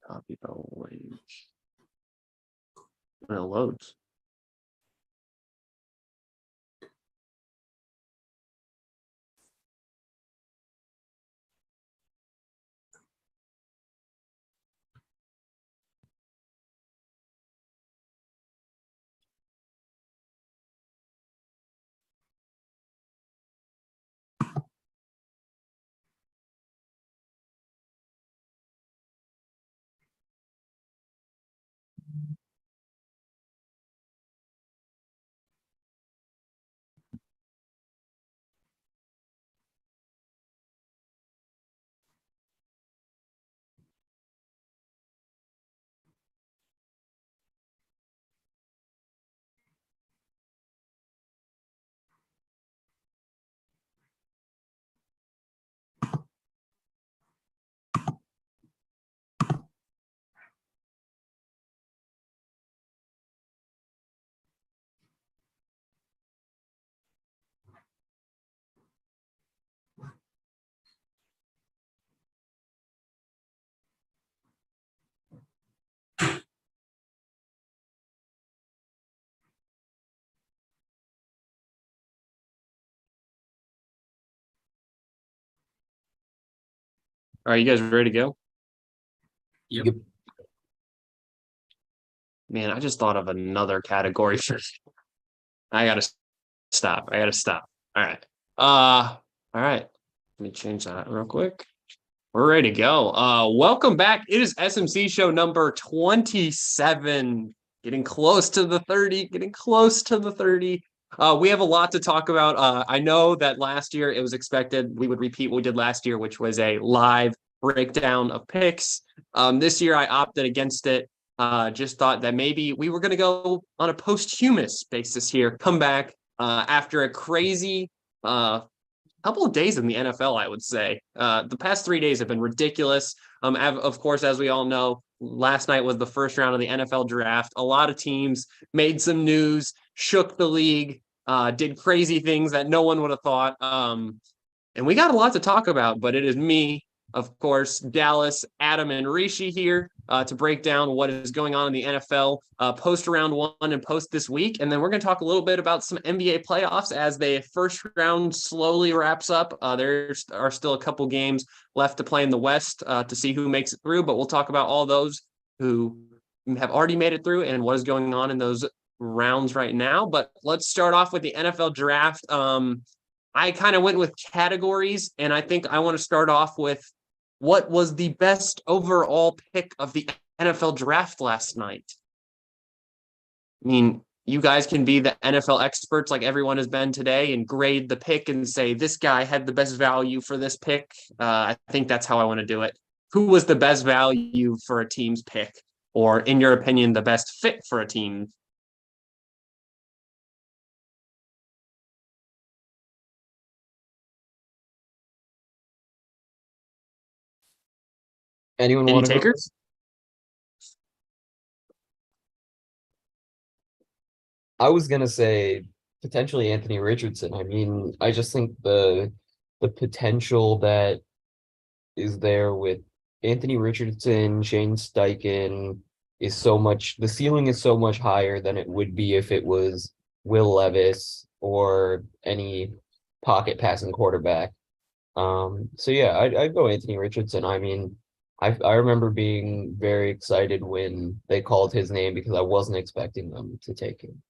Copy the link. When it loads. All right, you guys ready to go? Yep. Man, I just thought of another category for. I gotta stop. All right. All right. Let me change that real quick. We're ready to go. Welcome back. It is SMC show number 27. Getting close to the 30. We have a lot to talk about. I know that last year it was expected we would repeat what we did last year, which was a live breakdown of picks. This year I opted against it. Just thought that maybe we were going to go on a posthumous basis here, come back after a crazy couple of days in the NFL, I would say. The past 3 days have been ridiculous. Of course, as we all know, last night was the first round of the NFL draft. A lot of teams made some news, shook the league, did crazy things that no one would have thought. And we got a lot to talk about, but it is me, of course, Dallas, Adam, and Rishi here to break down what is going on in the NFL post round one and post this week. And then we're going to talk a little bit about some NBA playoffs as the first round slowly wraps up. There are still a couple games left to play in the West to see who makes it through, but we'll talk about all those who have already made it through and what is going on in those rounds right now. But let's start off with the NFL draft. I kind of went with categories, and I think I want to start off with what was the best overall pick of the NFL draft last night. I mean, you guys can be the NFL experts like everyone has been today and grade the pick and say this guy had the best value for this pick. I think that's how I want to do it. Who was the best value for a team's pick? Or in your opinion, the best fit for a team? Anyone Any want to go? takers? I was gonna say potentially Anthony Richardson. I mean, I just think the potential that is there with Anthony Richardson, Shane Steichen is so much, the ceiling is so much higher than it would be if it was Will Levis or any pocket passing quarterback. So yeah, I'd go Anthony Richardson. I mean, I remember being very excited when they called his name because I wasn't expecting them to take him.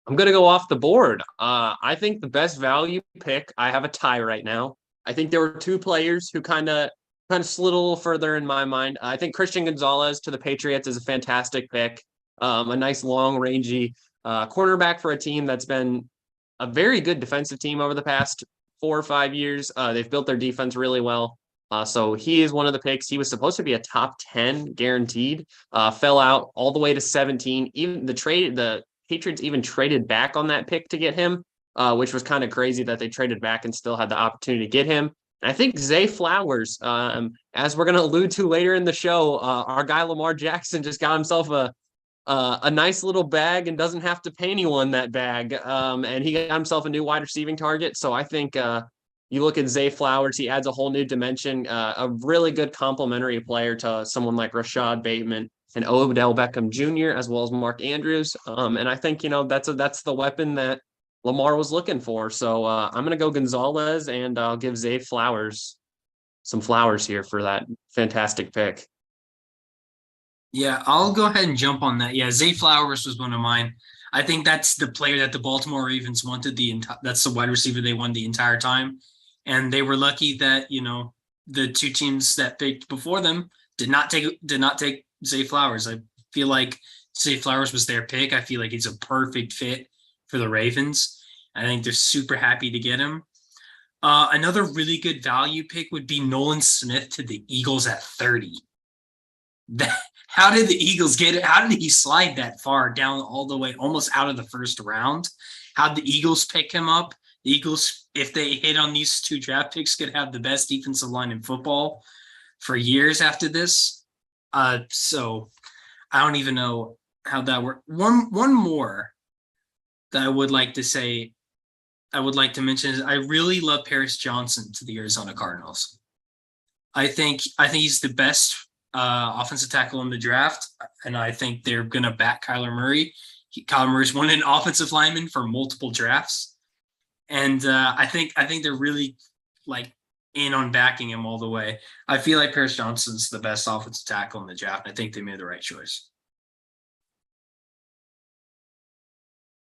I'm going to go off the board. I think the best value pick, I have a tie right now. I think there were two players who kind of slid a little further in my mind. I think Christian Gonzalez to the Patriots is a fantastic pick. A nice long rangy cornerback for a team that's been a very good defensive team over the past 4 or 5 years. They've built their defense really well. So he is one of the picks. He was supposed to be a top 10 guaranteed, fell out all the way to 17. Even the Patriots even traded back on that pick to get him, which was kind of crazy that they traded back and still had the opportunity to get him. And I think Zay Flowers, as we're going to allude to later in the show, our guy Lamar Jackson just got himself a nice little bag and doesn't have to pay anyone that bag. And he got himself a new wide receiving target. So I think You look at Zay Flowers, he adds a whole new dimension, a really good complementary player to someone like Rashad Bateman and Odell Beckham Jr. as well as Mark Andrews. And I think that's the weapon that Lamar was looking for. So I'm gonna go Gonzalez, and I'll give Zay Flowers some flowers here for that fantastic pick. Yeah, I'll go ahead and jump on that. Yeah, Zay Flowers was one of mine. I think that's the player that the Baltimore Ravens wanted that's the wide receiver they wanted the entire time. And they were lucky that, the two teams that picked before them did not take Zay Flowers. I feel like Zay Flowers was their pick. I feel like he's a perfect fit for the Ravens. I think they're super happy to get him. Another really good value pick would be Nolan Smith to the Eagles at 30. How did the Eagles get it? How did he slide that far down all the way, almost out of the first round? How'd the Eagles pick him up? The Eagles, if they hit on these two draft picks, could have the best defensive line in football for years after this. So I don't even know how that worked. One more that I would like to mention is I really love Paris Johnson to the Arizona Cardinals. I think he's the best offensive tackle in the draft, and I think they're going to back Kyler Murray. Kyler Murray's won an offensive lineman for multiple drafts, and I think they're really in on backing him all the way. I feel like Paris Johnson's the best offensive tackle in the draft, and I think they made the right choice.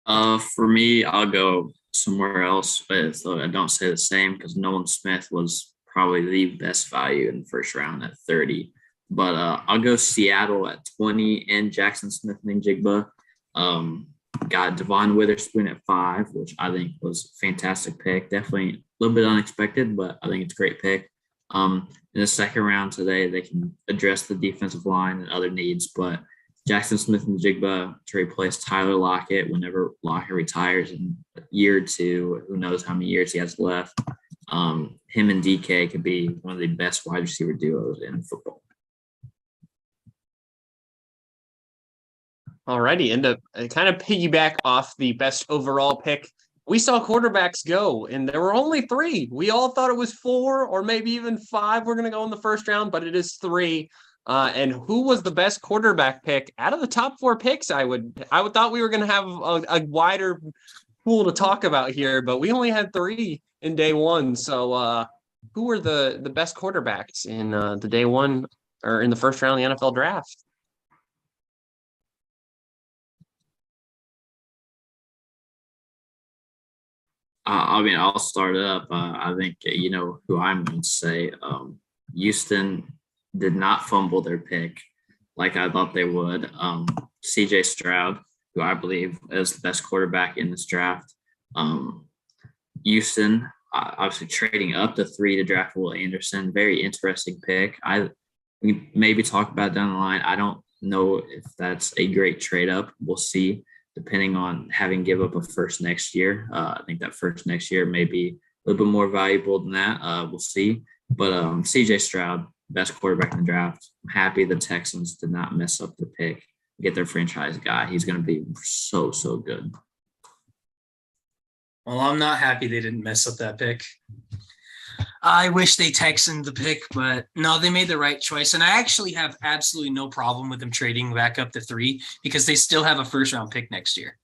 For me, I'll go somewhere else, but I don't say the same because Nolan Smith was probably the best value in the first round at 30. But I'll go Seattle at 20 and Jackson Smith-Njigba. Got Devon Witherspoon at 5, which I think was a fantastic pick. Definitely a little bit unexpected, but I think it's a great pick. In the second round today, they can address the defensive line and other needs, but Jackson Smith-Njigba to replace Tyler Lockett whenever Lockett retires in a year or two, who knows how many years he has left. Him and DK could be one of the best wide receiver duos in football. Alrighty, and to kind of piggyback off the best overall pick, we saw quarterbacks go, and there were only 3. We all thought it was 4 or maybe even 5 we're going to go in the first round, but it is 3. And who was the best quarterback pick out of the top 4 picks? I would thought we were going to have a wider pool to talk about here, but we only had 3 in day one. So who were the best quarterbacks in the day one or in the first round of the NFL draft? I'll start it up. I think, who I'm going to say. Houston did not fumble their pick like I thought they would. CJ Stroud, who I believe is the best quarterback in this draft. Houston, obviously trading up to 3 to draft Will Anderson. Very interesting pick. We can maybe talk about it down the line. I don't know if that's a great trade up. We'll see, depending on having give up a first next year. I think that first next year may be a little bit more valuable than that. We'll see. But CJ Stroud, best quarterback in the draft. I'm happy the Texans did not mess up the pick, get their franchise guy. He's going to be so good. Well, I'm not happy they didn't mess up that pick. I wish they Texaned the pick, but no, they made the right choice. And I actually have absolutely no problem with them trading back up to 3 because they still have a first-round pick next year.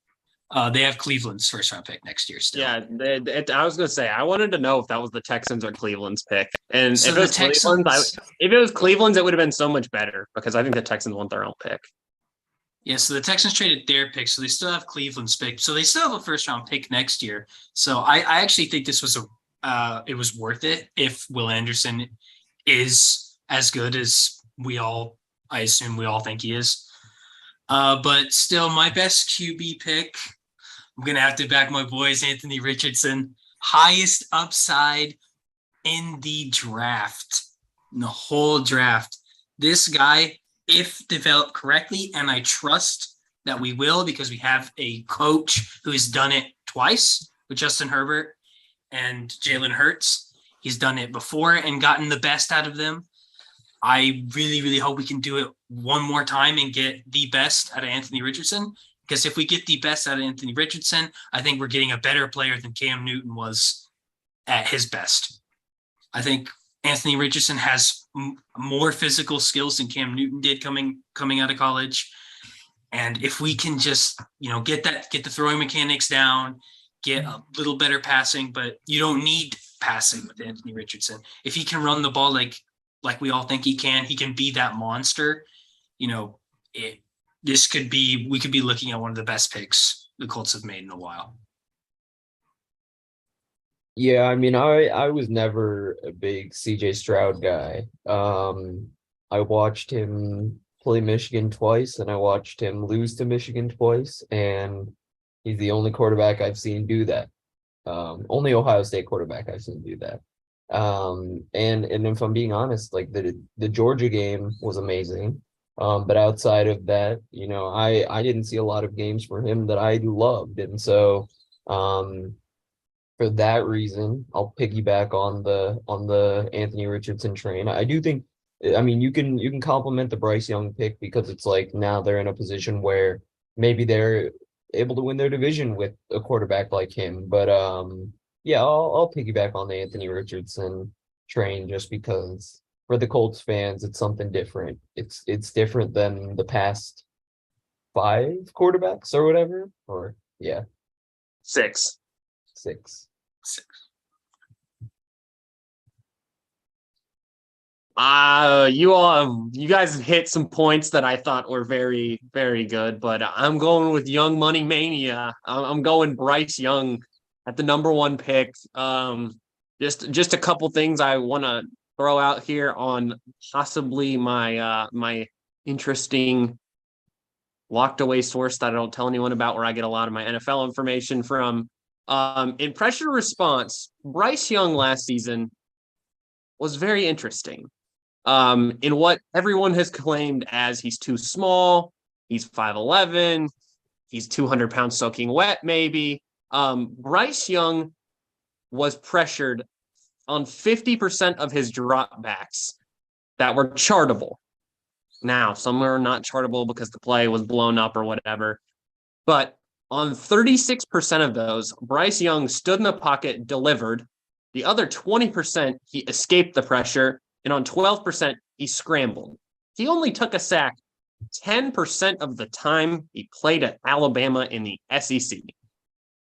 They have Cleveland's first-round pick next year still. Yeah, I was going to say, I wanted to know if that was the Texans or Cleveland's pick. And So if it was Cleveland's, it would have been so much better because I think the Texans want their own pick. Yeah, so the Texans traded their pick, so they still have Cleveland's pick. So they still have a first-round pick next year. So I actually think this was it was worth it if Will Anderson is as good as I assume we all think he is. But still, my best QB pick, I'm going to have to back my boys, Anthony Richardson. Highest upside in the draft, in the whole draft. This guy, if developed correctly, and I trust that we will because we have a coach who has done it twice with Justin Herbert and Jalen Hurts. He's done it before and gotten the best out of them. I really, really hope we can do it one more time and get the best out of Anthony Richardson, because if we get the best out of Anthony Richardson, I think we're getting a better player than Cam Newton was at his best. I think Anthony Richardson has more physical skills than Cam Newton did coming out of college. And if we can just, get the throwing mechanics down, get a little better passing, but you don't need passing with Anthony Richardson. If he can run the ball like we all think he can be that monster. We could be looking at one of the best picks the Colts have made in a while. Yeah, I mean, I was never a big CJ Stroud guy. I watched him play Michigan twice, and I watched him lose to Michigan twice, and he's the only quarterback I've seen do that. Only Ohio State quarterback I've seen do that. And if I'm being honest, like the Georgia game was amazing. But outside of that, I didn't see a lot of games for him that I loved, and so for that reason, I'll piggyback on the Anthony Richardson train. I do think, I mean, you can compliment the Bryce Young pick because it's like now they're in a position where maybe they're able to win their division with a quarterback like him. But yeah, I'll piggyback on the Anthony Richardson train just because for the Colts fans, it's something different. It's different than the past 5 quarterbacks or whatever. Or yeah, 6. 6. You guys hit some points that I thought were very, very good, but I'm going with Young Money Mania. I'm going Bryce Young at the number 1 pick. Just a couple things I want to throw out here on possibly my interesting locked away source that I don't tell anyone about, where I get a lot of my NFL information from. In pressure response, Bryce Young last season was very interesting. In what everyone has claimed as he's too small, he's 5'11", he's 200 pounds soaking wet, maybe. Bryce Young was pressured on 50% of his dropbacks that were chartable. Now, some are not chartable because the play was blown up or whatever, but on 36% of those, Bryce Young stood in the pocket, delivered. The other 20%, he escaped the pressure. And on 12%, he scrambled. He only took a sack 10% of the time he played at Alabama in the SEC.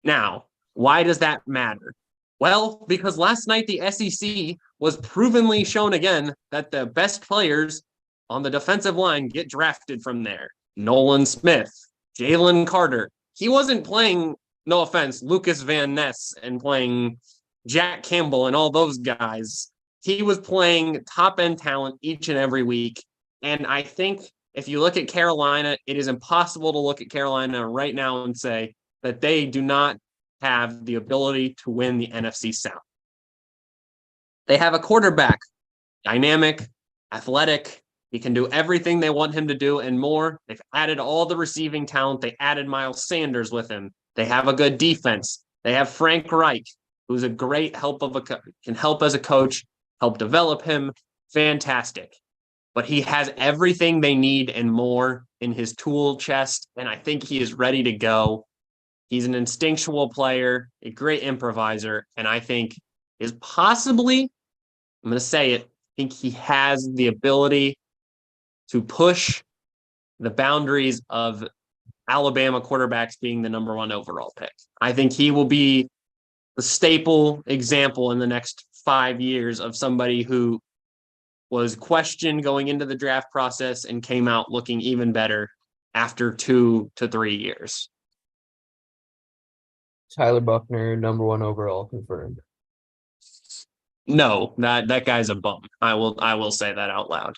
Now, why does that matter? Well, because last night the SEC was provenly shown again that the best players on the defensive line get drafted from there. Nolan Smith, Jalen Carter. He wasn't playing, no offense, Lucas Van Ness and playing Jack Campbell and all those guys. He was playing top-end talent each and every week. And I think if you look at Carolina, it is impossible to look at Carolina right now and say that they do not have the ability to win the NFC South. They have a quarterback, dynamic, athletic. He can do everything they want him to do and more. They've added all the receiving talent. They added Miles Sanders with him. They have a good defense. They have Frank Reich, who's a great can help as a coach, help develop him. Fantastic. But he has everything they need and more in his tool chest, and I think he is ready to go. He's an instinctual player, a great improviser, and I think is possibly, I'm going to say it, I think he has the ability to push the boundaries of Alabama quarterbacks being the number 1 overall pick. I think he will be the staple example in the next 5 years of somebody who was questioned going into the draft process and came out looking even better after 2 to 3 years. Tyler Buckner, number 1 overall, confirmed. No, that guy's a bum. I will say that out loud.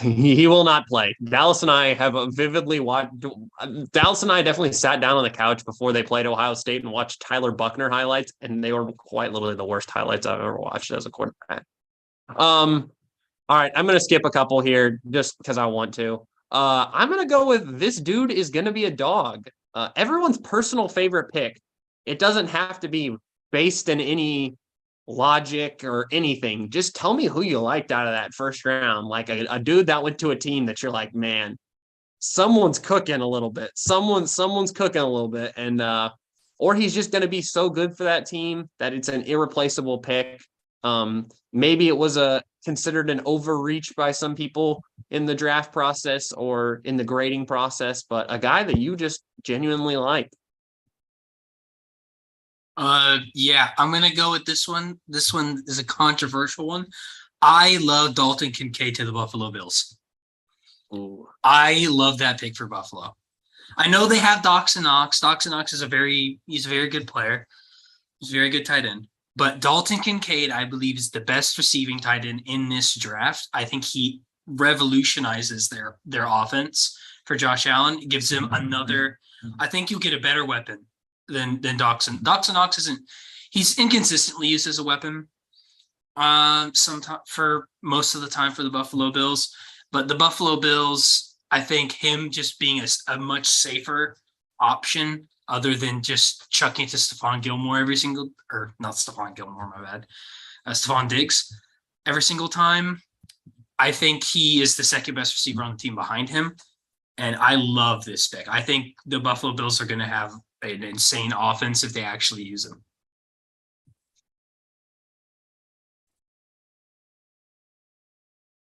He will not play. Dallas and I have vividly watched. Dallas and I definitely sat down on the couch before they played Ohio State and watched Tyler Buckner highlights, and they were quite literally the worst highlights I've ever watched as a quarterback. All right, I'm gonna skip a couple here just because I want to. I'm gonna go with this dude is gonna be a dog. Everyone's personal favorite pick. It doesn't have to be based in any logic or anything. Just tell me who you liked out of that first round. Like a dude that went to a team that you're like, man, someone's cooking a little bit. Someone's cooking a little bit. And or he's just going to be so good for that team that it's an irreplaceable pick. Maybe it was considered an overreach by some people in the draft process or in the grading process, but a guy that you just genuinely like. Yeah, I'm gonna go with this one. This one is a controversial one. I love Dalton Kincaid to the Buffalo Bills. Ooh. I love that pick for Buffalo. I know they have Dawson Knox. Dawson Knox is he's a very good player. He's a very good tight end. But Dalton Kincaid, I believe, is the best receiving tight end in this draft. I think he revolutionizes their offense for Josh Allen. It gives him another. I think you'll get a better weapon than Dawson. Dawson Knox he's inconsistently used as a weapon. Sometimes for most of the time for the Buffalo Bills, but the Buffalo Bills, I think him just being a much safer option other than just chucking it to Stephon Gilmore not Stephon Gilmore, my bad, Stephon Diggs every single time. I think he is the second best receiver on the team behind him. And I love this pick. I think the Buffalo Bills are going to have an insane offense if they actually use him.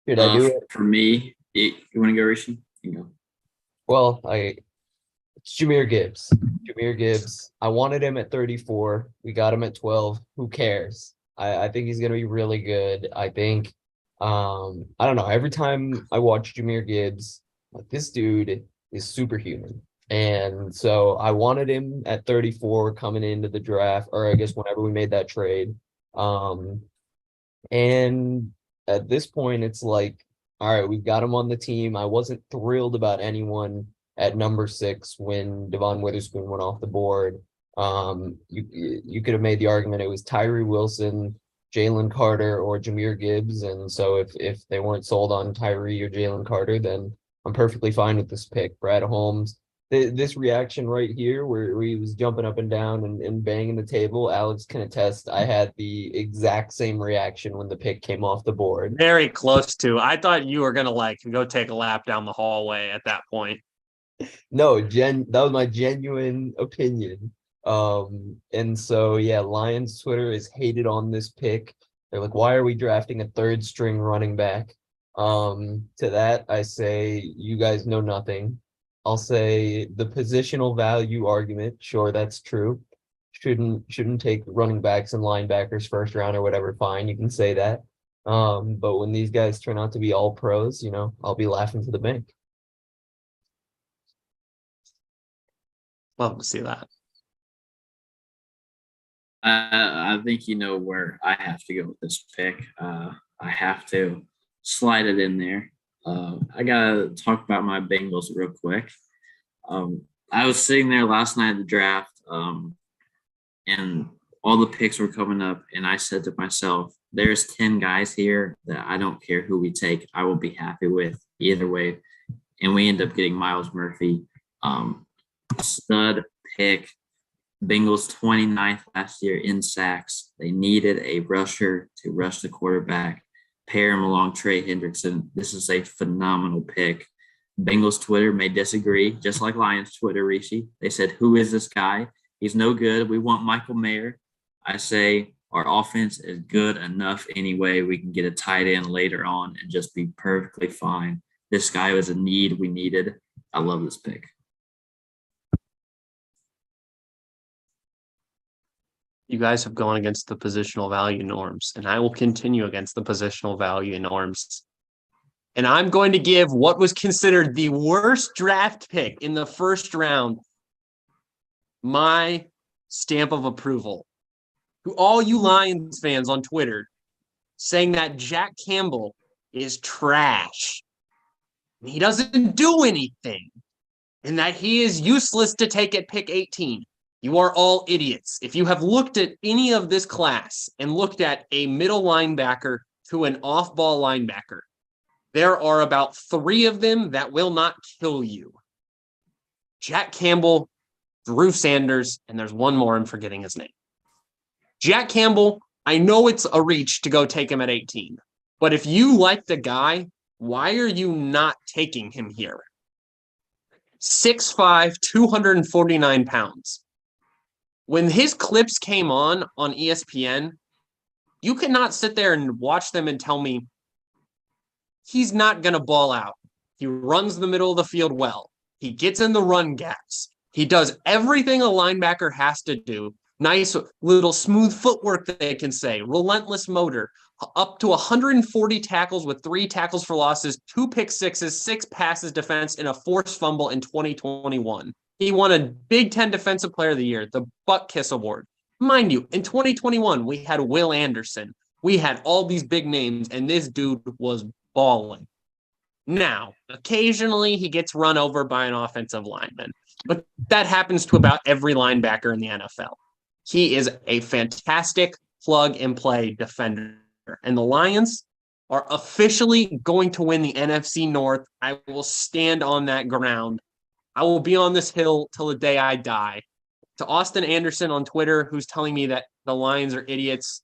Did I do it? For me, you want to go, Rishi? You can go. Well, it's Jahmyr Gibbs. Jahmyr Gibbs. I wanted him at 34. We got him at 12. Who cares? I think he's gonna be really good. I think I don't know. Every time I watch Jahmyr Gibbs, like, this dude is superhuman. And so I wanted him at 34 coming into the draft, or I guess whenever we made that trade. And at this point, it's like, all right, we've got him on the team. I wasn't thrilled about anyone at number 6 when Devon Witherspoon went off the board. You could have made the argument it was Tyree Wilson, Jalen Carter, or Jahmyr Gibbs. And so if they weren't sold on Tyree or Jalen Carter, then I'm perfectly fine with this pick. Brad Holmes. This reaction right here where he was jumping up and down and banging the table, Alex can attest. I had the exact same reaction when the pick came off the board. Very close to. I thought you were going to go take a lap down the hallway at that point. No, that was my genuine opinion. And so, yeah, Lions Twitter is hated on this pick. They're like, why are we drafting a third string running back? To that, I say, you guys know nothing. I'll say the positional value argument. Sure, that's true. Shouldn't take running backs and linebackers first round or whatever. Fine, you can say that. But when these guys turn out to be all pros, I'll be laughing to the bank. Love to see that. I think you know where I have to go with this pick. I have to slide it in there. I gotta talk about my Bengals real quick. I was sitting there last night at the draft, and all the picks were coming up, and I said to myself, there's 10 guys here that I don't care who we take. I will be happy with either way. And we end up getting Miles Murphy. Stud pick. Bengals 29th last year in sacks. They needed a rusher to rush the quarterback, pair him along Trey Hendrickson. This is a phenomenal pick. Bengals Twitter may disagree, just like Lions Twitter, Rishi. They said, who is this guy? He's no good. We want Michael Mayer. I say our offense is good enough anyway. We can get a tight end later on and just be perfectly fine. This guy was a need we needed. I love this pick. You guys have gone against the positional value norms, and I will continue against the positional value norms. And I'm going to give what was considered the worst draft pick in the first round my stamp of approval. To all you Lions fans on Twitter saying that Jack Campbell is trash, and he doesn't do anything, and that he is useless to take at pick 18. You are all idiots. If you have looked at any of this class and looked at a middle linebacker to an off-ball linebacker, there are about 3 of them that will not kill you. Jack Campbell, Drew Sanders, and there's one more, I'm forgetting his name. Jack Campbell, I know it's a reach to go take him at 18, but if you like the guy, why are you not taking him here? 6'5", 249 pounds. When his clips came on ESPN, You cannot sit there and watch them and tell me he's not going to ball out. He runs the middle of the field well. He gets in the run gaps. He does everything a linebacker has to do. Nice little smooth footwork that they can say, relentless motor, up to 140 tackles with 3 tackles for losses, 2 pick sixes, 6 passes defense, and a forced fumble in 2021. He won a Big Ten Defensive Player of the Year, the Buck Kiss Award. Mind you, in 2021, we had Will Anderson. We had all these big names, and this dude was balling. Now, occasionally he gets run over by an offensive lineman, but that happens to about every linebacker in the NFL. He is a fantastic plug-and-play defender, and the Lions are officially going to win the NFC North. I will stand on that ground. I will be on this hill till the day I die. To Austin Anderson on Twitter, who's telling me that the Lions are idiots,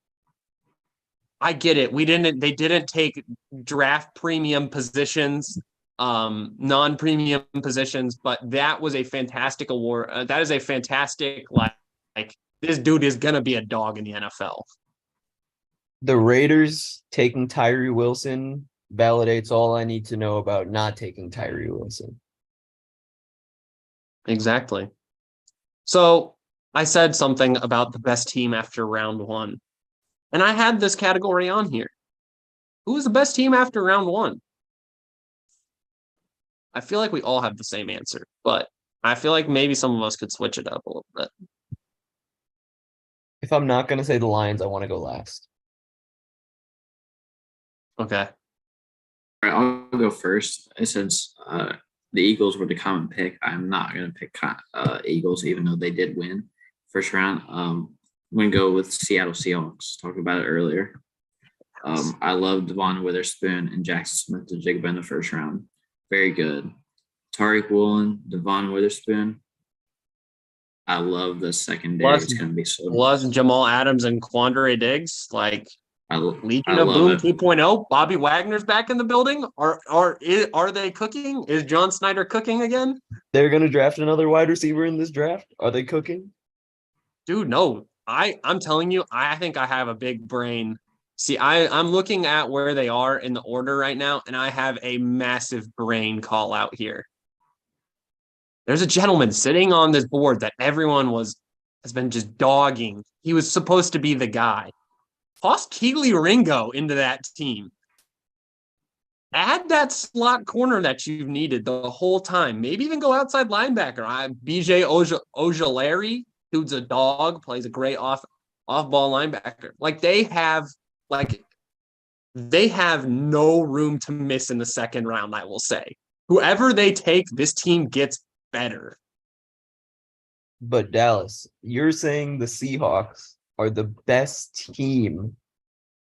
I get it. They didn't take draft premium positions, non-premium positions, but that was a fantastic award. That is a fantastic, like this dude is going to be a dog in the NFL. The Raiders taking Tyree Wilson validates all I need to know about not taking Tyree Wilson. Exactly. So I said something about the best team after round 1. And I had this category on here. Who was the best team after round 1? I feel like we all have the same answer, but I feel like maybe some of us could switch it up a little bit. If I'm not going to say the Lions, I want to go last. Okay. All right, I'll go first. Since the Eagles were the common pick, I'm not going to pick Eagles, even though they did win first round. I'm going to go with Seattle Seahawks. Talked about it earlier. I love Devon Witherspoon and Jackson Smith-Njigba in the first round. Very good. Tariq Woolen, Devon Witherspoon. I love the secondary. It's going to be so. Plus Jamal Adams and Quandre Diggs, like Legion of Boom 2.0. Bobby Wagner's back in the building. Are they cooking? Is John Snyder cooking again? They're going to draft another wide receiver in this draft. Are they cooking? Dude, no. I'm telling you, I think I have a big brain. See, I'm looking at where they are in the order right now, and I have a massive brain call out here. There's a gentleman sitting on this board that everyone has been just dogging. He was supposed to be the guy. Toss Keely Ringo into that team. Add that slot corner that you've needed the whole time. Maybe even go outside linebacker. BJ Ojulari, who's a dog, plays a great off-ball linebacker. They have no room to miss in the second round, I will say. Whoever they take, this team gets better. But Dallas, you're saying the Seahawks are the best team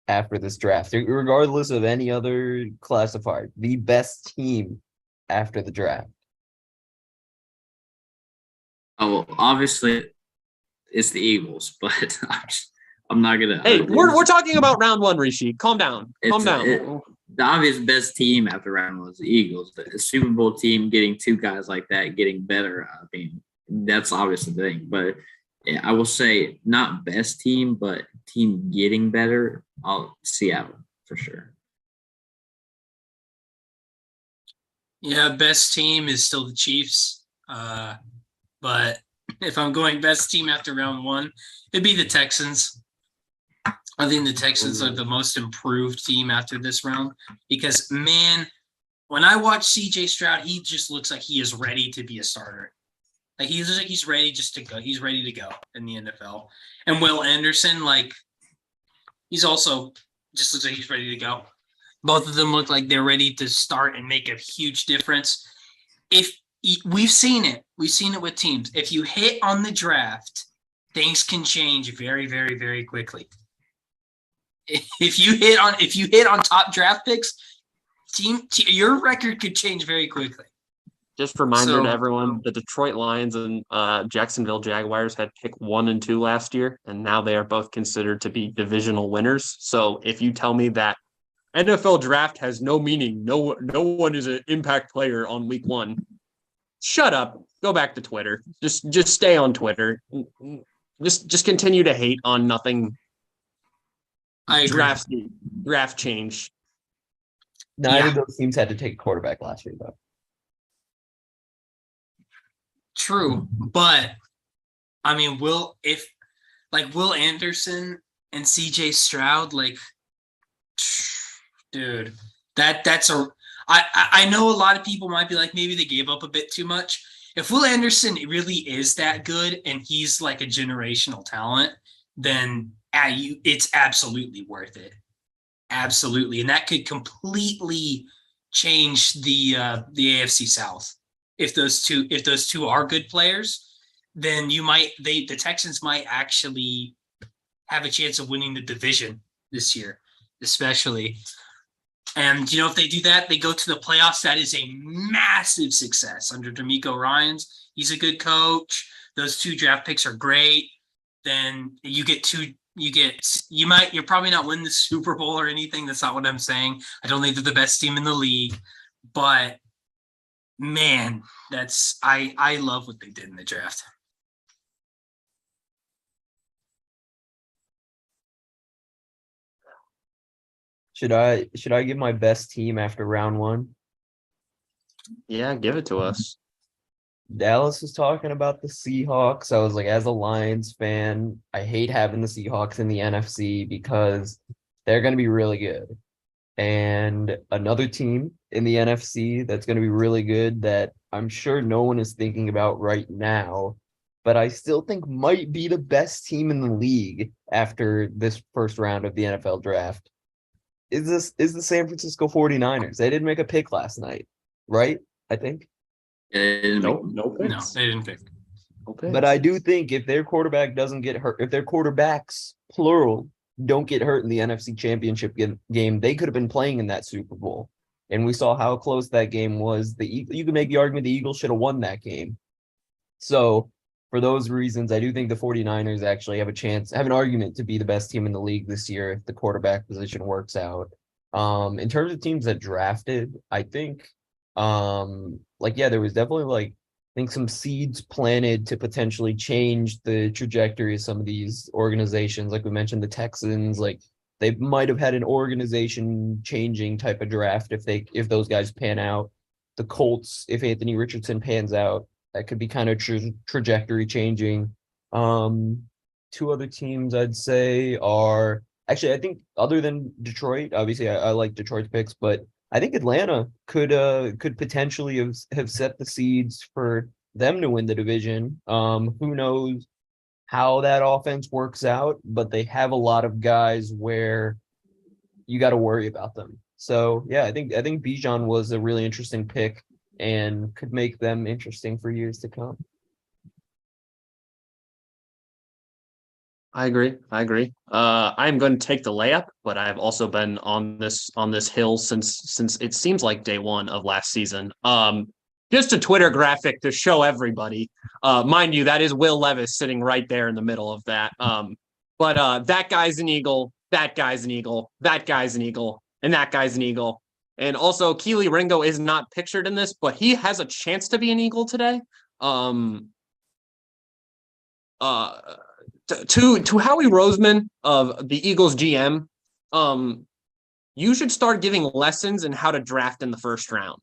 after this draft, regardless of any other classifier, the best team after the draft. Oh, well, obviously it's the Eagles, but I'm not gonna. Hey, we're talking about round 1, Rishi. Calm down. The obvious best team after round 1 was the Eagles. The Super Bowl team getting 2 guys like that, getting better. I mean, that's obviously the thing. But yeah, I will say not best team, but team getting better. Seattle for sure. Yeah, best team is still the Chiefs. But if I'm going best team after round 1, it'd be the Texans. I think the Texans are the most improved team after this round because, man, when I watch CJ Stroud, he just looks like he is ready to be a starter. Like he looks like he's ready just to go. He's ready to go in the NFL. And Will Anderson, like, he's also just looks like he's ready to go. Both of them look like they're ready to start and make a huge difference. If we've seen it with teams. If you hit on the draft, things can change very, very, very quickly. If you hit on top draft picks, your record could change very quickly. Just a reminder to everyone, the Detroit Lions and Jacksonville Jaguars had pick 1 and 2 last year, and now they are both considered to be divisional winners. So if you tell me that NFL draft has no meaning, no one is an impact player on week 1, shut up. Go back to Twitter. Just stay on Twitter. Just continue to hate on nothing. I agree. Draft change. Neither Yeah. of those teams had to take a quarterback last year, though. True, but I mean, Will Anderson and CJ Stroud, like, dude, that's a. I know a lot of people might be like, maybe they gave up a bit too much. If Will Anderson really is that good and he's like a generational talent, then it's absolutely worth it. Absolutely, and that could completely change the AFC South. If those two are good players, then the Texans might actually have a chance of winning the division this year, especially. And if they do that, they go to the playoffs. That is a massive success under D'Amico Ryans. He's a good coach. Those 2 draft picks are great. Then you're probably not winning the Super Bowl or anything. That's not what I'm saying. I don't think they're the best team in the league, but man, I love what they did in the draft. Should I give my best team after round 1? Yeah, give it to us. Dallas was talking about the Seahawks. I was like, as a Lions fan, I hate having the Seahawks in the NFC because they're going to be really good. And another team in the NFC that's going to be really good that I'm sure no one is thinking about right now, but I still think might be the best team in the league after this first round of the NFL draft is the San Francisco 49ers. They didn't make a pick last night, right? I think. No No, picks. they didn't pick. No picks. But I do think if their quarterback doesn't get hurt, if their quarterbacks, plural, don't get hurt in the NFC Championship game, they could have been playing in that Super Bowl. And we saw how close that game was. You can make the argument the Eagles should have won that game. So for those reasons, I do think the 49ers actually have an argument to be the best team in the league this year if the quarterback position works out. In terms of teams that drafted, I think there was definitely I think some seeds planted to potentially change the trajectory of some of these organizations. Like we mentioned, the Texans, they might have had an organization changing type of draft if those guys pan out. The Colts, if Anthony Richardson pans out, that could be kind of trajectory changing. 2 other teams I'd say are actually, I think other than Detroit, obviously I like Detroit's picks, but I think Atlanta could potentially have set the seeds for them to win the division. Who knows how that offense works out, but they have a lot of guys where you got to worry about them. So yeah, I think Bijan was a really interesting pick and could make them interesting for years to come. I agree. I'm going to take the layup, but I've also been on this hill since it seems like day 1 of last season. Just a Twitter graphic to show everybody. Mind you, that is Will Levis sitting right there in the middle of that. But that guy's an Eagle, that guy's an Eagle, that guy's an Eagle, and that guy's an Eagle. And also, Keely Ringo is not pictured in this, but he has a chance to be an Eagle today. To Howie Roseman of the Eagles GM, you should start giving lessons in how to draft in the first round,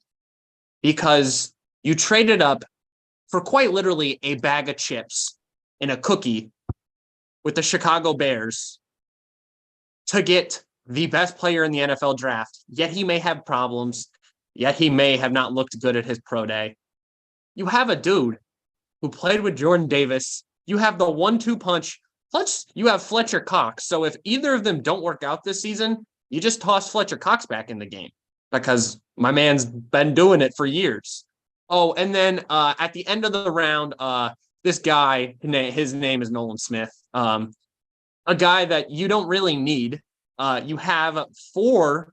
because you traded up for quite literally a bag of chips and a cookie with the Chicago Bears to get the best player in the NFL draft, yet he may have problems, yet he may have not looked good at his pro day. You have a dude who played with Jordan Davis. You have the 1-2 punch. Plus, you have Fletcher Cox. So if either of them don't work out this season, you just toss Fletcher Cox back in the game because my man's been doing it for years. Oh, and then at the end of the round, this guy, his name is Nolan Smith, a guy that you don't really need. You have 4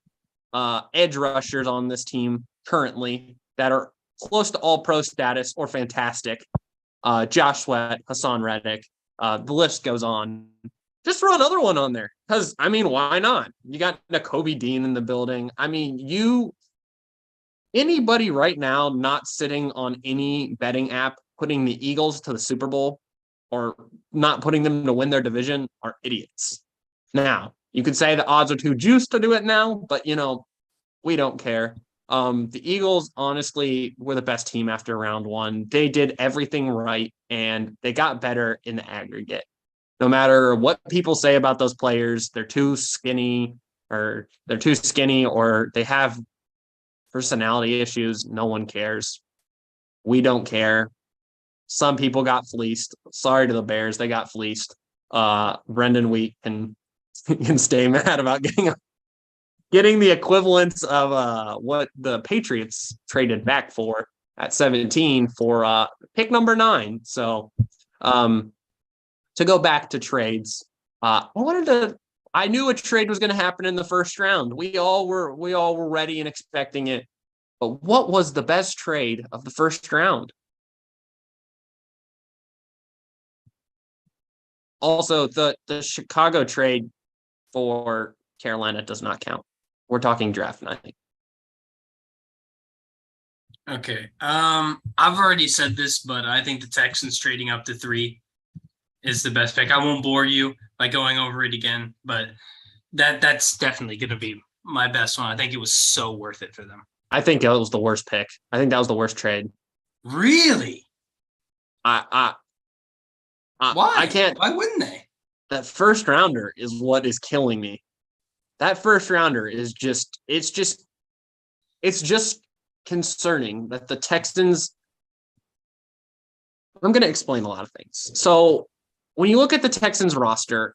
edge rushers on this team currently that are close to all-pro status or fantastic. Josh Sweat, Hassan Reddick, the list goes on. Just throw another one on there because, why not? You got Nakobe Dean in the building. Anybody right now not sitting on any betting app putting the Eagles to the Super Bowl or not putting them to win their division are idiots. Now, You could say the odds are too juiced to do it now, but we don't care. The Eagles honestly were the best team after round one. They did everything right and they got better in the aggregate. No matter what people say about those players, they're too skinny or they have personality issues. No one cares. We don't care. Some people got fleeced. Sorry to the Bears, they got fleeced. Brendan Wheat can stay mad about getting the equivalence of what the Patriots traded back for at 17 for pick number 9. So to go back to trades, I knew a trade was going to happen in the first round. We all were ready and expecting it. But what was the best trade of the first round? Also, the Chicago trade for Carolina does not count. We're talking draft night. Okay. I've already said this, but I think the Texans trading up to 3 is the best pick. I won't bore you by going over it again, but that's definitely going to be my best one. I think it was so worth it for them. I think that was the worst pick. I think that was the worst trade. Really? Why? I can't. Why wouldn't they? That first rounder is what is killing me. That first rounder is just concerning that the Texans. I'm going to explain a lot of things. So when you look at the Texans roster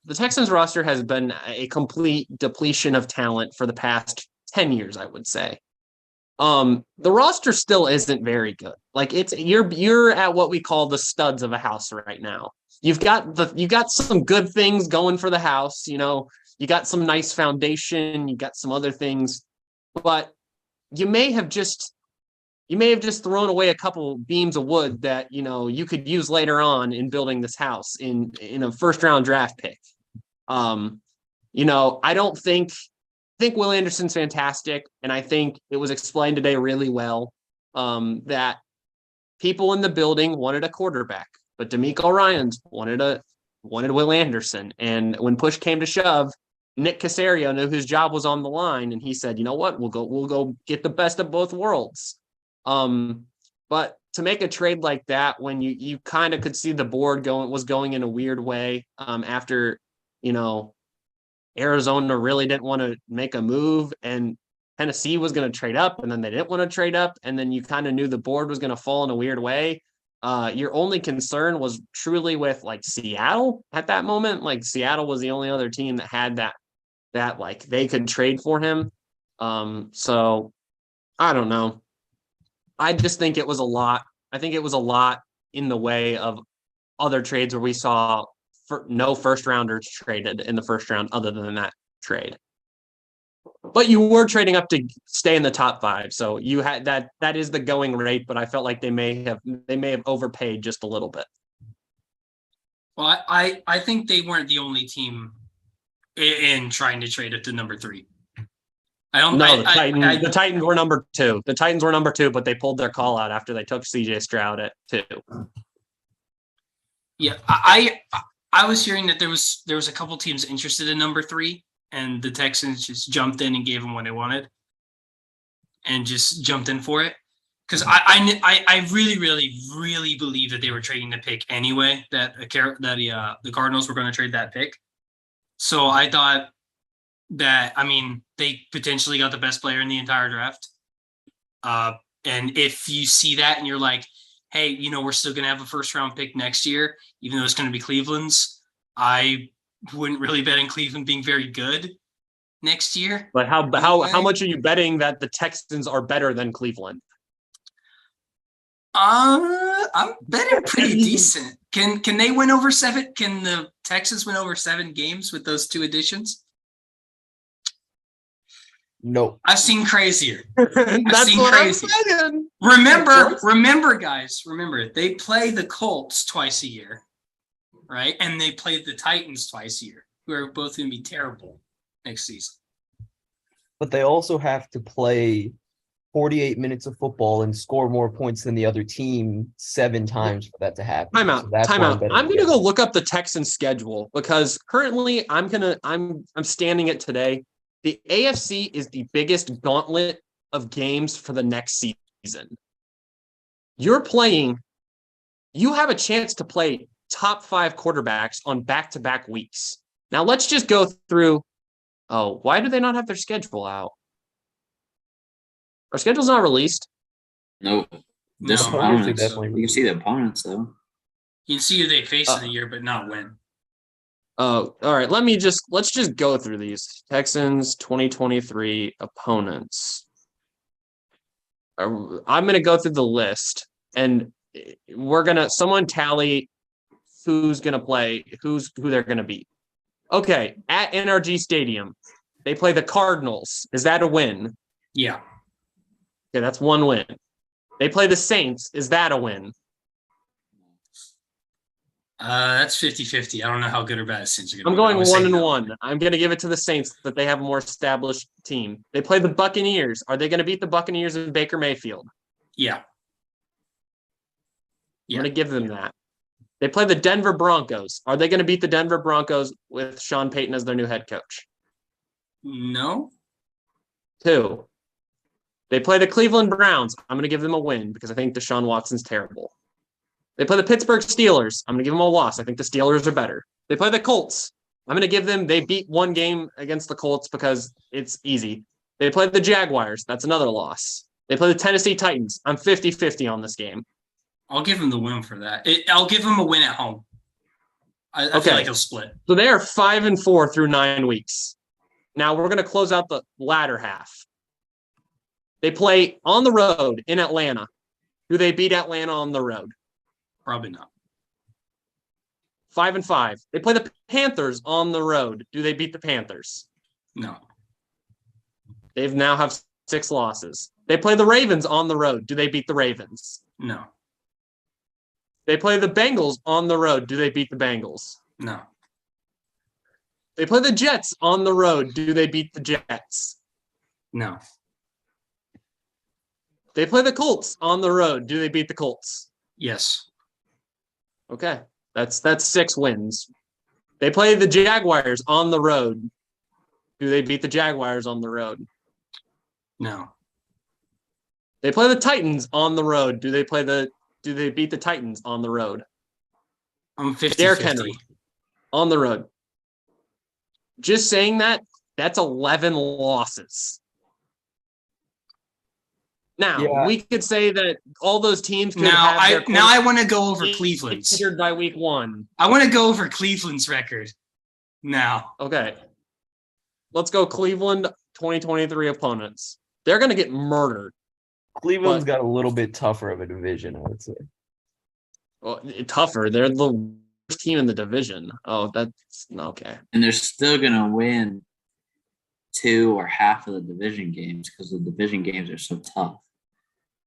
has been a complete depletion of talent for the past 10 years, I would say. The roster still isn't very good. Like you're at what we call the studs of a house right now. You got some good things going for the house, you got some nice foundation, you got some other things, but you may have just thrown away a couple beams of wood that, you could use later on in building this house in a first round draft pick. I don't think Will Anderson's fantastic. And I think it was explained today really well that people in the building wanted a quarterback, but DeMeco Ryans wanted Will Anderson. And when push came to shove, Nick Caserio knew his job was on the line, and he said, "You know what? We'll go get the best of both worlds." But to make a trade like that, when you kind of could see the board was going in a weird way, after, Arizona really didn't want to make a move and Tennessee was going to trade up and then they didn't want to trade up. And then you kind of knew the board was going to fall in a weird way. Your only concern was truly with like Seattle at that moment. Like Seattle was the only other team that had that like they could trade for him. So I don't know. I just think it was a lot. I think it was a lot in the way of other trades where we saw no first rounders traded in the first round other than that trade. But you were trading up to stay in the top 5. So you had that is the going rate, but I felt like they may have overpaid just a little bit. Well, I think they weren't the only team in trying to trade it to number 3. The Titans were number 2. The Titans were number 2, but they pulled their call out after they took CJ Stroud at 2. Yeah, I was hearing that there was a couple teams interested in number 3, and the Texans just jumped in and gave them what they wanted, and just jumped in for it. Because I really, really, really believe that they were trading the pick anyway. That the Cardinals were going to trade that pick. So I thought that, they potentially got the best player in the entire draft. And if you see that and you're like, hey, we're still going to have a first round pick next year, even though it's going to be Cleveland's, I wouldn't really bet on Cleveland being very good next year. But how much are you betting that the Texans are better than Cleveland? I'm betting pretty decent. Can they win over 7? Can the Texans win over 7 games with those 2 additions? No. I've seen crazier. That's what crazy. I'm saying. Remember, guys. They play the Colts twice a year, right? And they play the Titans twice a year, who are both going to be terrible next season. But they also have to play 48 minutes of football and score more points than the other team 7 times for that to happen. So that's why Timeout. betting I'm gonna against go it. look up the Texans schedule because currently I'm standing it today. The AFC is the biggest gauntlet of games for the next season. You have a chance to play top 5 quarterbacks on back-to-back weeks. Now let's just go through. Oh, why do they not have their schedule out? Our schedule's not released. Nope. No, Just I don't Opponents are think opponents. so. definitely You can see the opponents though. You can see who they face in the year, but not when. Oh, all right. Let's just go through these. Texans 2023 opponents. I'm gonna go through the list and someone tally who's gonna play, who they're gonna beat. Okay, at NRG Stadium, they play the Cardinals. Is that a win? Yeah. Okay, that's 1 win. They play the Saints. Is that a win? That's 50-50. I don't know how good or bad the Saints are going to I'm be. but I going would say 1 and no. 1. I'm going to give it to the Saints that they have a more established team. They play the Buccaneers. Are they going to beat the Buccaneers in Baker Mayfield? Yeah. I'm Yeah. going to give them that. They play the Denver Broncos. Are they going to beat the Denver Broncos with Sean Payton as their new head coach? No. 2. They play the Cleveland Browns. I'm going to give them a win because I think Deshaun Watson's terrible. They play the Pittsburgh Steelers. I'm going to give them a loss. I think the Steelers are better. They play the Colts. I'm going to give them, they beat 1 game against the Colts because it's easy. They play the Jaguars. That's another loss. They play the Tennessee Titans. I'm 50-50 on this game. I'll give him the win for that. I'll give him a win at home. I feel Okay. like he'll split. So they are 5-4 through 9 weeks. Now we're going to close out the latter half. They play on the road in Atlanta. Do they beat Atlanta on the road? Probably not. 5-5. They play the Panthers on the road. Do they beat the Panthers? No. They now have 6 losses. They play the Ravens on the road. Do they beat the Ravens? No. They play the Bengals on the road. Do they beat the Bengals? No. They play the Jets on the road. Do they beat the Jets? No. They play the Colts on the road. Do they beat the Colts? Yes. Okay. That's 6 wins. They play the Jaguars on the road. Do they beat the Jaguars on the road? No. They play the Titans on the road. Do they beat the Titans on the road? I'm 50-50. Derrick Henry on the road. Just saying that's 11 losses. Now, we could say that all those teams could have Now I want to go over Cleveland's. Injured by week 1. I want to go over Cleveland's record now. Okay. Let's go Cleveland 2023 opponents. They're going to get murdered. Cleveland's got a little bit tougher of a division, I would say. Well, tougher. They're the worst team in the division. Oh, that's okay. And they're still gonna win 2 or half of the division games because the division games are so tough.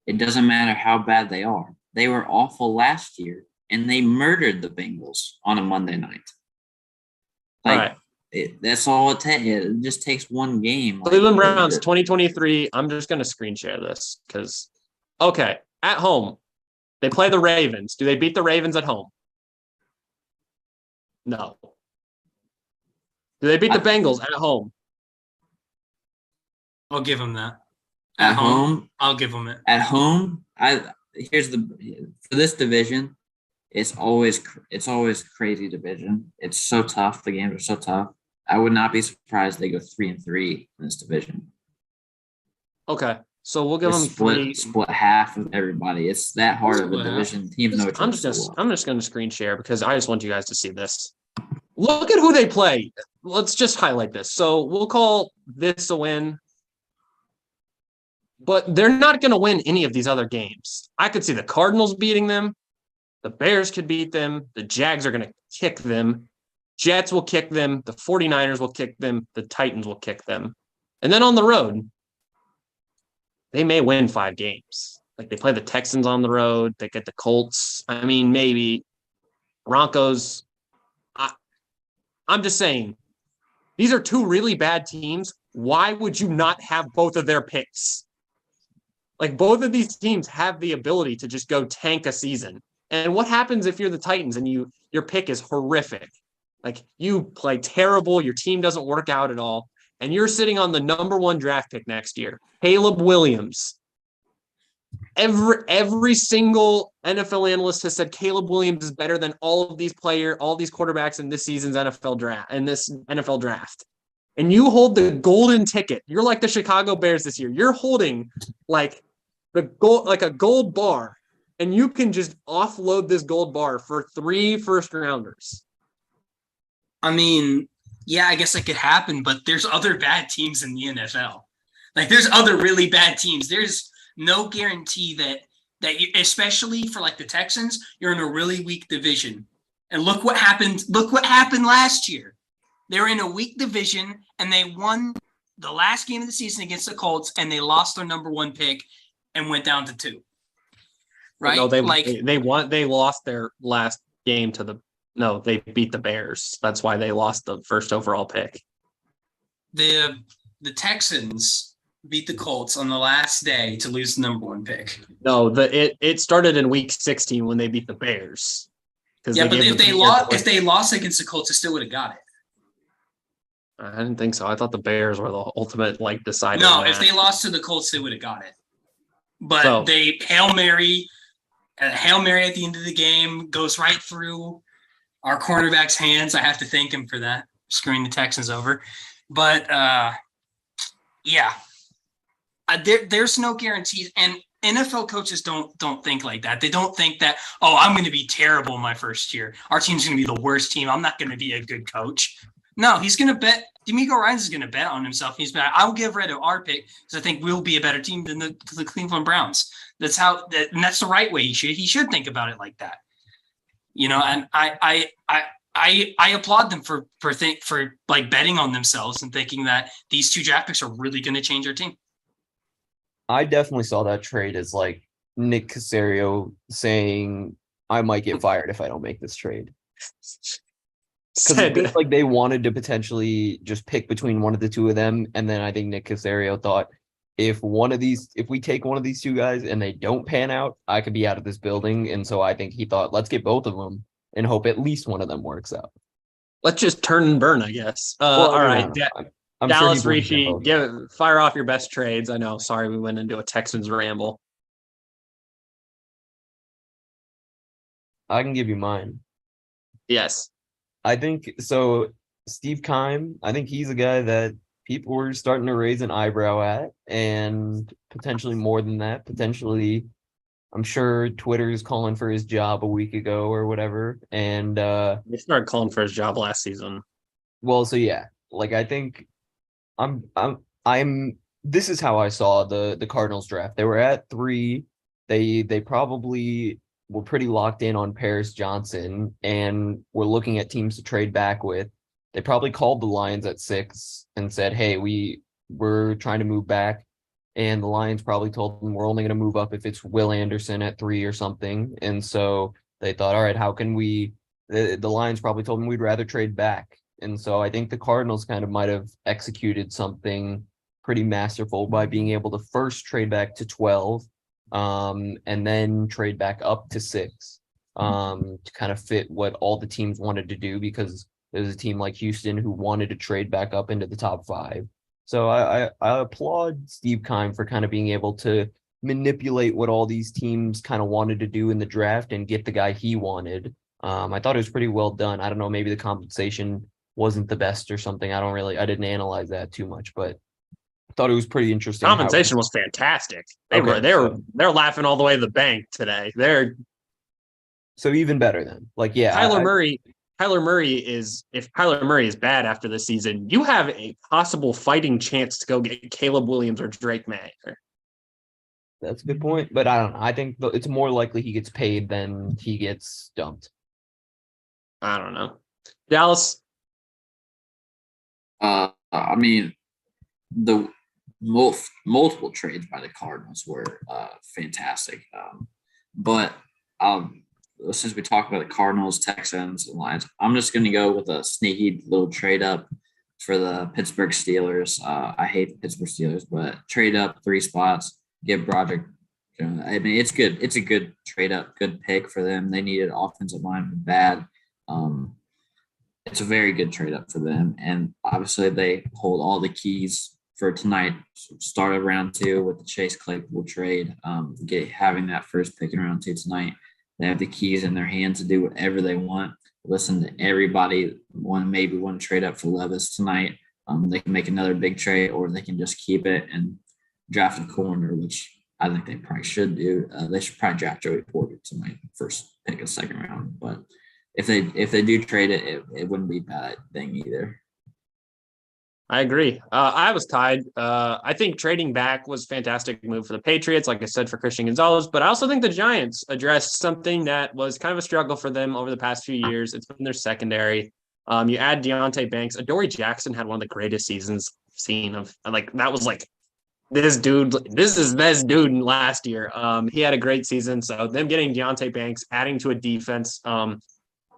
It doesn't matter how bad they are. They were awful last year, and they murdered the Bengals on a Monday night. All right. That's all it takes. It just takes 1 game. Cleveland Browns 2023. I'm just going to screen share this because, okay, at home, they play the Ravens. Do they beat the Ravens at home? No. Do they beat the Bengals at home? I'll give him that. At home, I'll give him it. At home, for this division, it's always crazy division. It's so tough. The games are so tough. I would not be surprised they go 3-3 in this division. Okay, so we'll give them split half of everybody. It's that hard of a division. Teams know each other so well. I'm just going to screen share because I just want you guys to see this. Look at who they play. Let's just highlight this. So we'll call this a win. But they're not going to win any of these other games. I could see the Cardinals beating them. The Bears could beat them. The Jags are going to kick them. Jets will kick them. The 49ers will kick them. The Titans will kick them. And then on the road, they may win 5 games. Like they play the Texans on the road. They get the Colts. I mean, maybe Broncos. I'm just saying, these are 2 really bad teams. Why would you not have both of their picks? Like both of these teams have the ability to just go tank a season. And what happens if you're the Titans and your pick is horrific? Like you play terrible, your team doesn't work out at all, and you're sitting on the number 1 draft pick next year, Caleb Williams. Every single NFL analyst has said Caleb Williams is better than all these quarterbacks in this season's NFL draft. And you hold the golden ticket. You're like the Chicago Bears this year. You're holding like a gold bar, and you can just offload this gold bar for 3 first-rounders. I mean, yeah, I guess that could happen, but there's other bad teams in the NFL. Like there's other really bad teams. There's no guarantee that you, especially for like the Texans, you're in a really weak division. And look what happened. Look what happened last year. They were in a weak division and they won the last game of the season against the Colts, and they lost their number 1 pick and went down to 2. Right? No, they lost their last game they beat the Bears. That's why they lost the first overall pick. The Texans beat the Colts on the last day to lose the number 1 pick. No, it started in week 16 when they beat the Bears. Yeah, but if they lost against the Colts, they still would have got it. I didn't think so. I thought the Bears were the ultimate decider. No, if they lost to the Colts, they would have got it. But they Hail Mary at the end of the game goes right through our cornerback's hands. I have to thank him for that, screwing the Texans over. But yeah, there's no guarantees, and NFL coaches don't think like that. They don't think that, oh, I'm going to be terrible my first year. Our team's going to be the worst team. I'm not going to be a good coach. No, he's going to bet. D'Amico Ryans is going to bet on himself. I'll give red to our pick because I think we'll be a better team than the Cleveland Browns. And that's the right way. He should think about it like that. And I applaud them for like betting on themselves and thinking that these 2 draft picks are really going to change our team. I definitely saw that trade as like Nick Caserio saying, I might get fired if I don't make this trade. Because it feels like they wanted to potentially just pick between one of the 2 of them. And then I think Nick Caserio thought, if we take one of these 2 guys and they don't pan out, I could be out of this building. And so I think he thought, let's get both of them and hope at least one of them works out. Let's just turn and burn, I guess. All right. I'm Dallas sure Ricci, fire off your best trades. I know. Sorry, we went into a Texans ramble. I can give you mine. Yes. I think so. Steve Keim, I think he's a guy that people were starting to raise an eyebrow at, and potentially more than that. Potentially, I'm sure Twitter is calling for his job a week ago or whatever. And they started calling for his job last season. Well, so yeah, like I think this is how I saw the Cardinals draft. They were at 3. They probably were pretty locked in on Paris Johnson and were looking at teams to trade back with. They probably called the Lions at 6 and said, hey, we're trying to move back. And the Lions probably told them we're only going to move up if it's Will Anderson at 3 or something. And so they thought, all right, how can we, the Lions probably told them we'd rather trade back. And so I think the Cardinals kind of might have executed something pretty masterful by being able to first trade back to 12 and then trade back up to 6 to kind of fit what all the teams wanted to do, because there's a team like Houston who wanted to trade back up into the top 5. So I applaud Steve Keim for kind of being able to manipulate what all these teams kind of wanted to do in the draft and get the guy he wanted. I thought it was pretty well done. I don't know, maybe the compensation wasn't the best or something. I didn't analyze that too much, but I thought it was pretty interesting. Compensation was fantastic. They're laughing all the way to the bank today. So even better then. Like, yeah. Kyler Murray is, if Kyler Murray is bad after the season, you have a possible fighting chance to go get Caleb Williams or Drake May. That's a good point, but I don't know. I think it's more likely he gets paid than he gets dumped. I don't know. Dallas? I mean, the multiple trades by the Cardinals were fantastic. But since we talked about the Cardinals, Texans, and Lions, I'm just going to go with a sneaky little trade up for the Pittsburgh Steelers. I hate the Pittsburgh Steelers, but trade up 3 spots get Broderick. I mean, it's good. It's a good trade up, good pick for them. They needed offensive lineman bad. It's a very good trade up for them, and obviously they hold all the keys for tonight. Start of round 2 with the Chase Claypool trade. Having that first pick in round 2 tonight. They have the keys in their hands to do whatever they want. Listen to everybody. Maybe want to trade up for Levis tonight. They can make another big trade, or they can just keep it and draft a corner, which I think they probably should do. They should probably draft Joey Porter tonight, first pick of second round. But if they do trade it, it wouldn't be a bad thing either. I agree. I was tied. I think trading back was a fantastic move for the Patriots, like I said, for Christian Gonzalez. But I also think the Giants addressed something that was kind of a struggle for them over the past few years. It's been their secondary. You add Deontay Banks. Adoree Jackson had one of the greatest seasons I've seen of. Like, that was like, this is this dude last year. He had a great season. So them getting Deontay Banks, adding to a defense,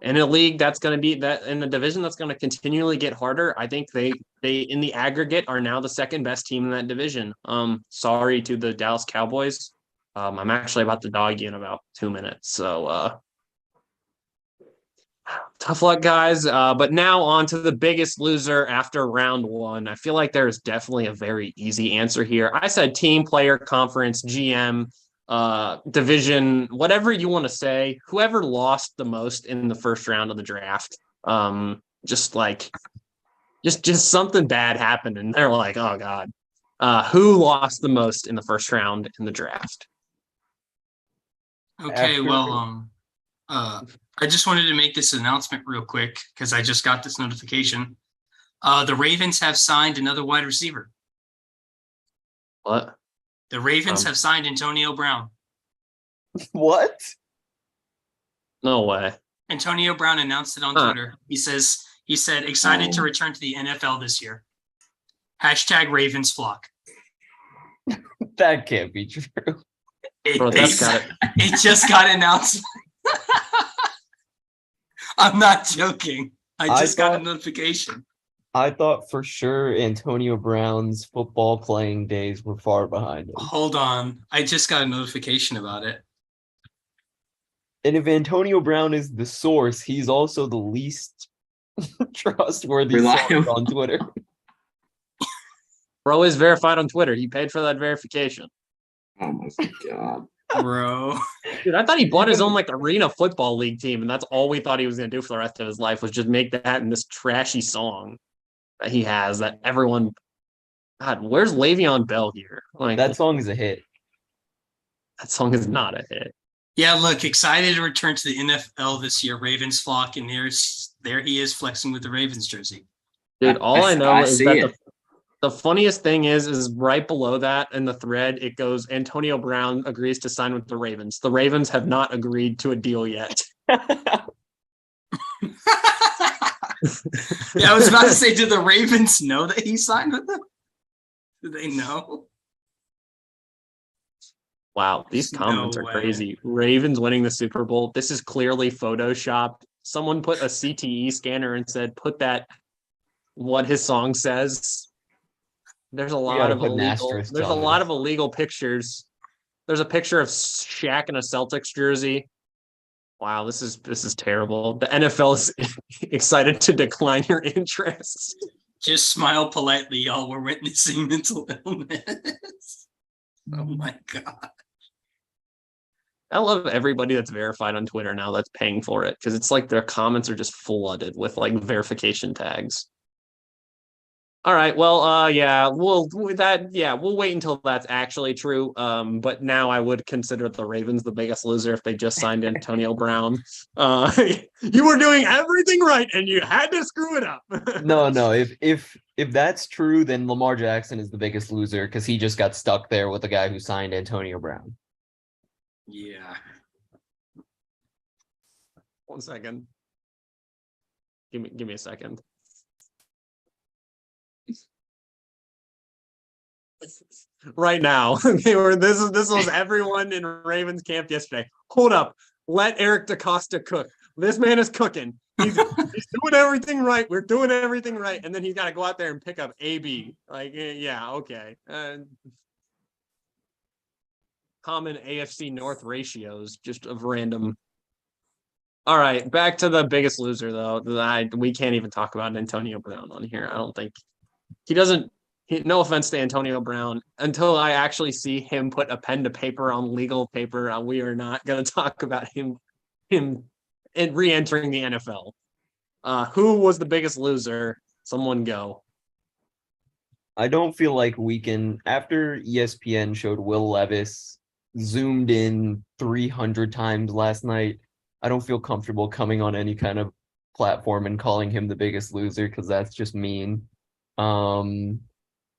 in a league that's going to be that in a division that's going to continually get harder. I think they in the aggregate are now the second best team in that division. Sorry to the Dallas Cowboys. I'm actually about to dog you in about 2 minutes. So tough luck, guys. But now on to the biggest loser after round 1. I feel like there's definitely a very easy answer here. I said team, player, conference, GM, division, whatever you want to say, whoever lost the most in the first round of the draft. Just something bad happened and they're like, oh God. Who lost the most in the first round in the draft? Okay, well, I just wanted to make this announcement real quick because I just got this notification. The Ravens have signed another wide receiver. What? The Ravens have signed Antonio Brown. What? No way. Antonio Brown announced it on Twitter. He said, excited to return to the NFL this year. # Ravens flock. That can't be true. It just got announced. I'm not joking. I just got a notification. I thought for sure Antonio Brown's football playing days were far behind him. Hold on. I just got a notification about it. And if Antonio Brown is the source, he's also the least trustworthy source on Twitter. Bro is verified on Twitter. He paid for that verification. Oh my God. Bro. Dude, I thought he bought his own like arena football league team, and that's all we thought he was going to do for the rest of his life was just make that in this trashy song that he has that everyone. God, where's Le'Veon Bell here? Like, that song is a hit. That song is not a hit. Yeah, look, excited to return to the NFL this year. Ravens flock, and there he is flexing with the Ravens jersey. Dude, all I know is that the funniest thing is right below that in the thread, it goes, Antonio Brown agrees to sign with the Ravens. The Ravens have not agreed to a deal yet. Yeah, I was about to say, do the Ravens know that he signed with them? Do they know? Wow, these comments are crazy. Ravens winning the Super Bowl. This is clearly photoshopped. Someone put a CTE scanner and said, put that what his song says. There's a lot of illegal pictures. There's a picture of Shaq in a Celtics jersey. Wow, this is terrible. The NFL is excited to decline your interest. Just smile politely, y'all. We're witnessing mental illness. Oh my God. I love everybody that's verified on Twitter now that's paying for it because it's like their comments are just flooded with like verification tags. All right. Well, we'll wait until that's actually true. But now I would consider the Ravens the biggest loser if they just signed Antonio Brown. You were doing everything right and you had to screw it up. No. If that's true, then Lamar Jackson is the biggest loser because he just got stuck there with the guy who signed Antonio Brown. Yeah. 1 second. Give me a second. Right now. This was everyone in Ravens camp yesterday. Hold up. Let Eric DaCosta cook. This man is cooking. He's doing everything right. We're doing everything right. And then he's got to go out there and pick up AB. Like, yeah, okay. common AFC North ratios, just of random. All right, back to the biggest loser though. We can't even talk about Antonio Brown on here. I don't think he doesn't. No offense to Antonio Brown, until I actually see him put a pen to paper on legal paper, we are not going to talk about him re-entering the NFL. Who was the biggest loser? Someone go. I don't feel like we can, after ESPN showed Will Levis zoomed in 300 times last night, I don't feel comfortable coming on any kind of platform and calling him the biggest loser because that's just mean.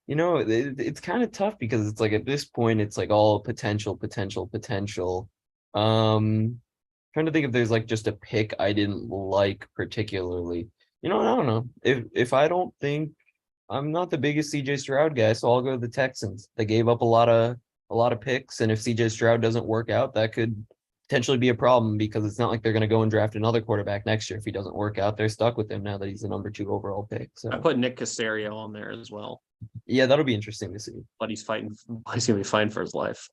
It's kind of tough because it's like at this point it's like all potential. Trying to think if there's like just a pick I didn't like particularly. I don't know. If I don't think I'm not the biggest CJ Stroud guy, so I'll go to the Texans. They gave up a lot of picks, and if CJ Stroud doesn't work out, that could potentially be a problem because it's not like they're going to go and draft another quarterback next year. If he doesn't work out, they're stuck with him now that he's the number 2 overall pick. So I put Nick Caserio on there as well. Yeah, that'll be interesting to see. But he's going to be fighting for his life.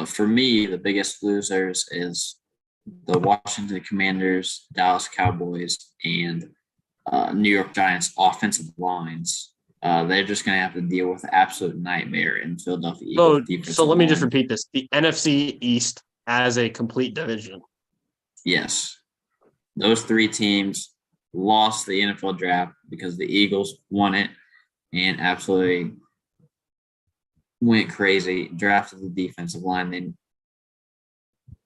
For me, the biggest losers is the Washington Commanders, Dallas Cowboys, and New York Giants offensive lines. They're just going to have to deal with an absolute nightmare in Philadelphia Eagles. So let me just repeat this. The NFC East as a complete division. Yes. Those 3 teams lost the NFL draft because the Eagles won it and absolutely went crazy, drafted the defensive line. Then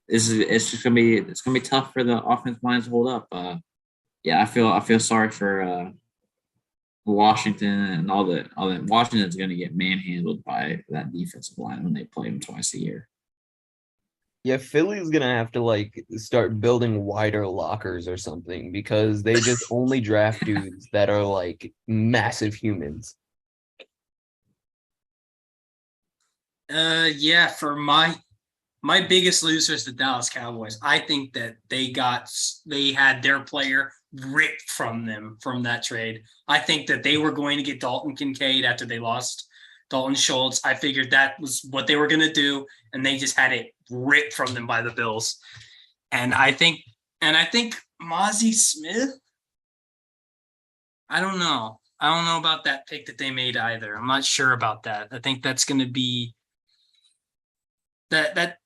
it's gonna be tough for the offensive lines to hold up. I feel sorry for Washington and all that. Washington's gonna get manhandled by that defensive line when they play them twice a year. Yeah, Philly's gonna have to like start building wider lockers or something because they just only draft dudes that are like massive humans. For my biggest loser is the Dallas Cowboys. I think that they had their player ripped from them from that trade. I think that they were going to get Dalton Kincaid after they lost Dalton Schultz. I figured that was what they were going to do, and they just had it ripped from them by the Bills. And I think Mozzie Smith, I don't know about that pick that they made either. I'm not sure about that. I think that's going to be that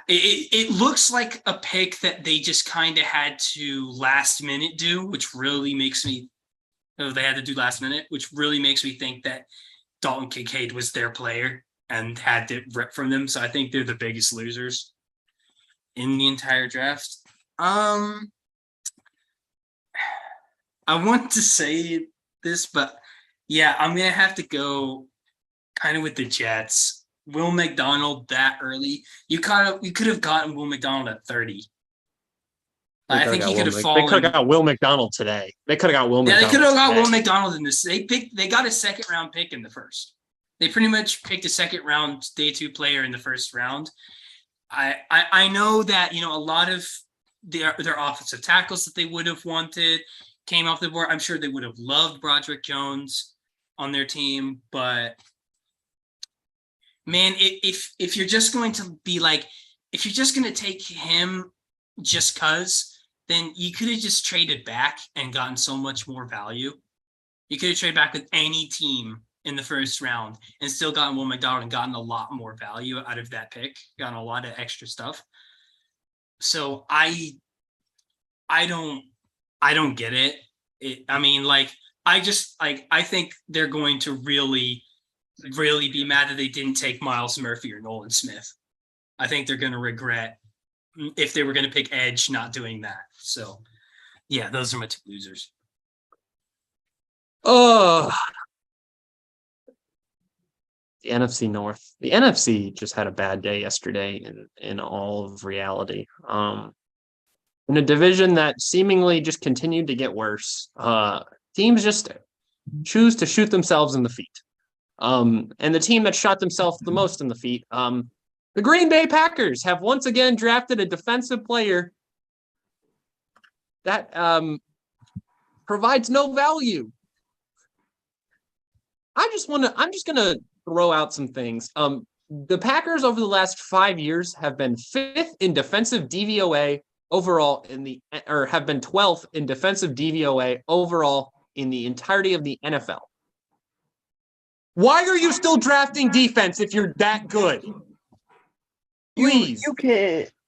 it looks like a pick that they just kind of had to last minute do, which really makes me they had to do last minute, which really makes me think that Dalton Kincaid was their player and had to rip from them. So I think they're the biggest losers in the entire draft. I want to say this, but yeah, I'm gonna have to go kind of with the Jets. Will McDonald that early? You could have gotten Will McDonald at 30. I think he could have fallen. They could have got Will McDonald today. They could have got Will McDonald. Yeah, they could have got Will McDonald in this. They got a 2nd round pick in the first. They pretty much picked a 2nd round day 2 player in the first round. I know that a lot of their offensive tackles that they would have wanted came off the board. I'm sure they would have loved Broderick Jones on their team, but man, if you're just going to be like, if you're just going to take him just because, then you could have just traded back and gotten so much more value. You could have traded back with any team in the first round and still gotten Will McDonald and gotten a lot more value out of that pick, gotten a lot of extra stuff. So I don't get it. I think they're going to really be mad that they didn't take Miles Murphy or Nolan Smith. I think they're going to regret if they were going to pick edge not doing that. So yeah, those are my 2 losers. Oh, the NFC North. The NFC just had a bad day yesterday in all of reality. In a division that seemingly just continued to get worse. Teams just choose to shoot themselves in the feet. And the team that shot themselves the most in the feet, the Green Bay Packers have once again drafted a defensive player that provides no value. I'm just gonna throw out some things. The Packers over the last 5 years have been 5th in defensive DVOA overall have been 12th in defensive DVOA overall in the entirety of the NFL. Why are you still drafting defense if you're that good? Please.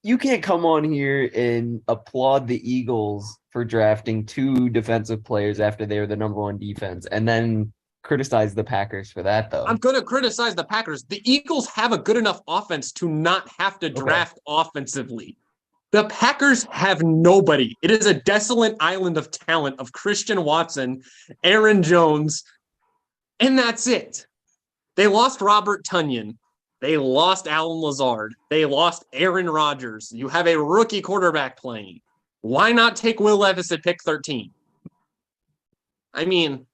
You can't come on here and applaud the Eagles for drafting 2 defensive players after they were the number 1 defense and then criticize the Packers for that, though. I'm going to criticize the Packers. The Eagles have a good enough offense to not have to draft offensively. The Packers have nobody. It is a desolate island of talent of Christian Watson, Aaron Jones, and that's it. They lost Robert Tonyan. They lost Alan Lazard. They lost Aaron Rodgers. You have a rookie quarterback playing. Why not take Will Levis at pick 13? I mean,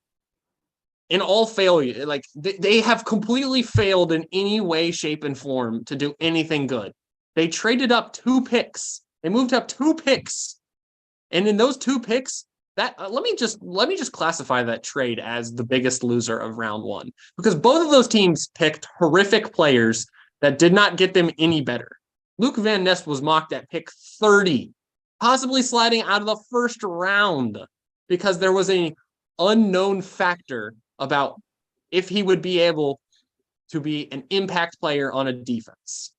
in all failure, like they have completely failed in any way, shape, and form to do anything good. They traded up 2 picks. They moved up 2 picks. And in those 2 picks, that let me just classify that trade as the biggest loser of round 1, because both of those teams picked horrific players that did not get them any better. Luke Van Ness was mocked at pick 30, possibly sliding out of the first round because there was an unknown factor about if he would be able to be an impact player on a defense.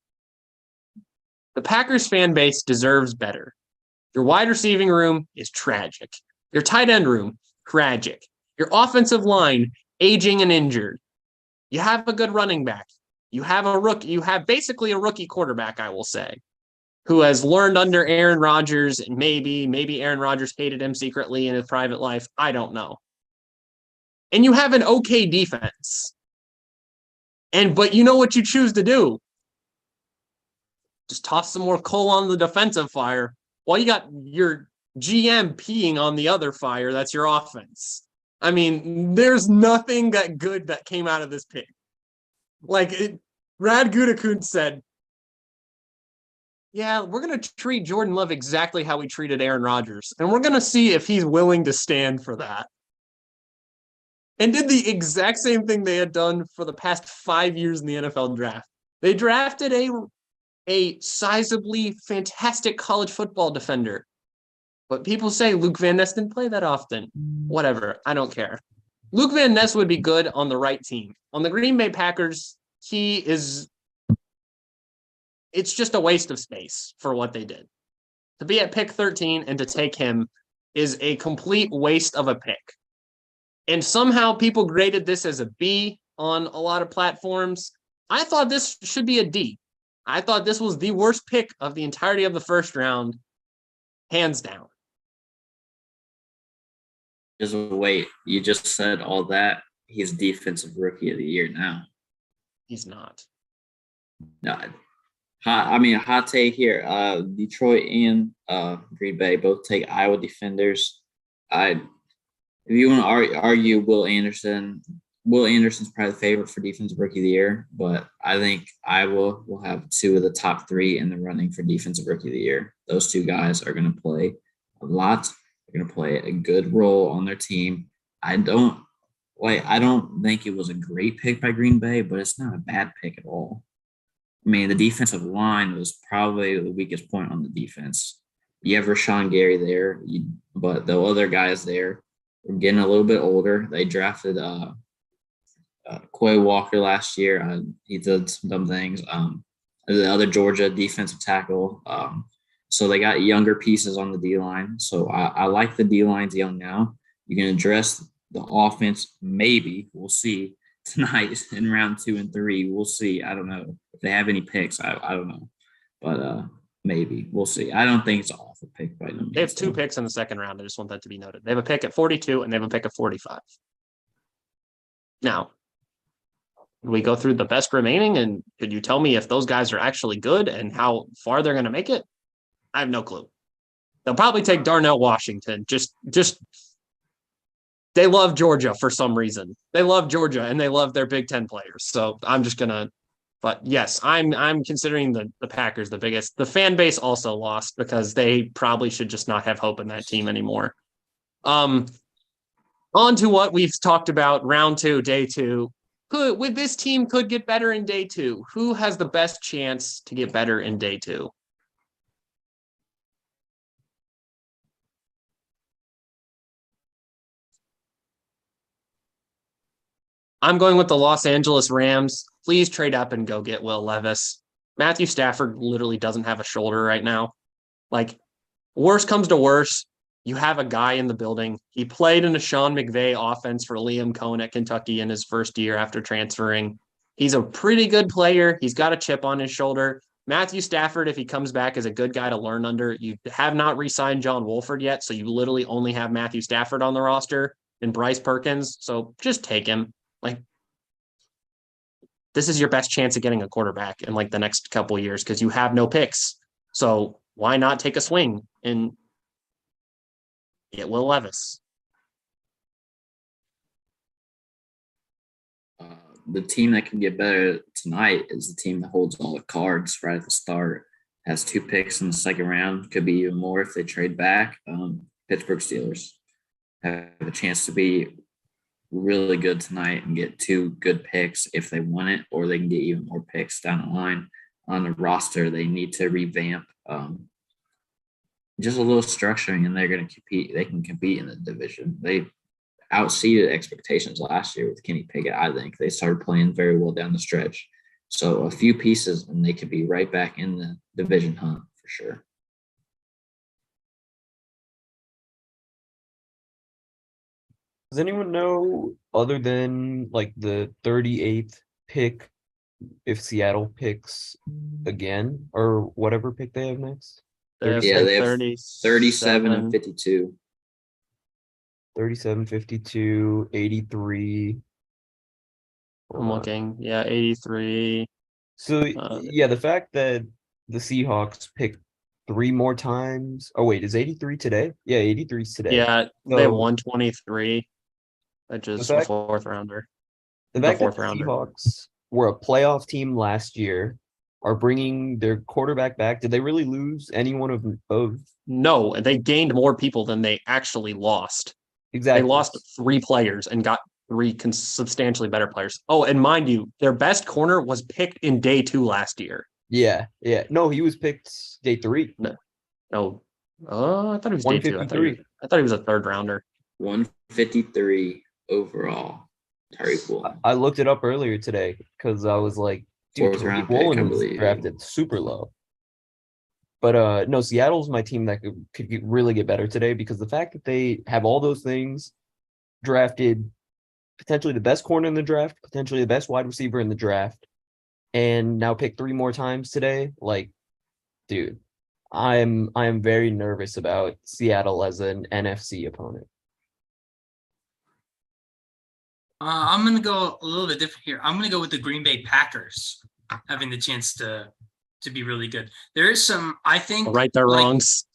The Packers fan base deserves better. Your wide receiving room is tragic. Your tight end room, tragic. Your offensive line, aging and injured. You have a good running back. You have a rookie. You have basically a rookie quarterback, I will say, who has learned under Aaron Rodgers. And maybe Aaron Rodgers hated him secretly in his private life. I don't know. And you have an okay defense. But you know what you choose to do? Just toss some more coal on the defensive fire while you got your GM peeing on the other fire. That's your offense. I mean, there's nothing that good that came out of this pick. Brad Gutekunst said, yeah, we're going to treat Jordan Love exactly how we treated Aaron Rodgers. And we're going to see if he's willing to stand for that. And did the exact same thing they had done for the past 5 years in the NFL draft. They drafted a sizably fantastic college football defender. But people say Luke Van Ness didn't play that often. Whatever. I don't care. Luke Van Ness would be good on the right team. On the Green Bay Packers, it's just a waste of space for what they did. To be at pick 13 and to take him is a complete waste of a pick. And somehow people graded this as a B on a lot of platforms. I thought this should be a D. I thought this was the worst pick of the entirety of the first round, hands down. Just wait. You just said all that. He's defensive rookie of the year now. He's not. No. Hot take here. Detroit and Green Bay both take Iowa defenders. If you want to argue Will Anderson's probably the favorite for defensive rookie of the year, but I think Iowa will have 2 of the top 3 in the running for defensive rookie of the year. Those 2 guys are going to play a lot. They're going to play a good role on their team. I don't think it was a great pick by Green Bay, but it's not a bad pick at all. I mean, the defensive line was probably the weakest point on the defense. You have Rashawn Gary there, but the other guys there were getting a little bit older. They drafted Quay Walker last year. He did some dumb things. The other Georgia defensive tackle. So they got younger pieces on the D-line. So I like the D-line's young now. You can address the offense, maybe. We'll see tonight in round 2 and 3. We'll see. I don't know if they have any picks. I don't know. But maybe. We'll see. I don't think it's an awful pick by no means. They have 2 picks in the second round. I just want that to be noted. They have a pick at 42 and they have a pick at 45. Now, we go through the best remaining, and could you tell me if those guys are actually good and how far they're going to make it? I have no clue. They'll probably take Darnell Washington. Just they love Georgia for some reason. They love Georgia and they love their Big Ten players. So I'm just gonna. But yes, I'm considering the Packers the biggest. The fan base also lost because they probably should just not have hope in that team anymore. On to what we've talked about, round 2, day 2. with this team could get better in day 2? Who has the best chance to get better in day 2? I'm going with the Los Angeles Rams. Please trade up and go get Will Levis. Matthew Stafford literally doesn't have a shoulder right now. Like, worst comes to worst, you have a guy in the building. He played in a Sean McVay offense for Liam Cohen at Kentucky in his first year after transferring. He's a pretty good player. He's got a chip on his shoulder. Matthew Stafford, if he comes back, is a good guy to learn under. You have not re-signed John Wolford yet, so you literally only have Matthew Stafford on the roster and Bryce Perkins. So just take him. Like, this is your best chance of getting a quarterback in like the next couple of years because you have no picks. So why not take a swing and get Will Levis? The team that can get better tonight is the team that holds all the cards right at the start. Has 2 picks in the second round. Could be even more if they trade back. Pittsburgh Steelers have a chance to be really good tonight and get 2 good picks if they want it, or they can get even more picks down the line on the roster. They need to revamp just a little structuring, and they're going to compete. They can compete in the division. They outseeded expectations last year with Kenny Pickett. I think they started playing very well down the stretch. So a few pieces and they could be right back in the division hunt for sure. Does anyone know, other than like the 38th pick, if Seattle picks again or whatever pick they have next? They have Yeah, they have 37 and 37. 52. 37, 52, 83. I'm looking. Yeah, 83. So yeah, the fact that the Seahawks picked 3 more times. Oh wait, is 83 today? Yeah, 83 is today. Yeah, they have So 123, which is the a fact, fourth rounder. the The fact that fourth the rounder. Seahawks were a playoff team last year, are bringing their quarterback back. Did they really lose anyone of No, they gained more people than they actually lost. They exactly? lost 3 players and got 3 substantially better players. Oh, and mind you, their best corner was picked in day 2 last year. Yeah, yeah. No, he was picked day 3. No, I thought he was day 2. 153. I thought he was a third rounder. 153 overall. Terry Poole. I looked it up earlier today because I was like, dude, 4th round Tariq pick, I Woolen was believe. drafted super low. But no, Seattle's my team that could really get better today because the fact that they have all those things, drafted potentially the best corner in the draft, potentially the best wide receiver in the draft, and now pick 3 more times today. Like, dude, I am very nervous about Seattle as an NFC opponent. I'm gonna go a little bit different here. I'm gonna go with the Green Bay Packers having the chance to be really good. There is some, I think, Right their wrongs.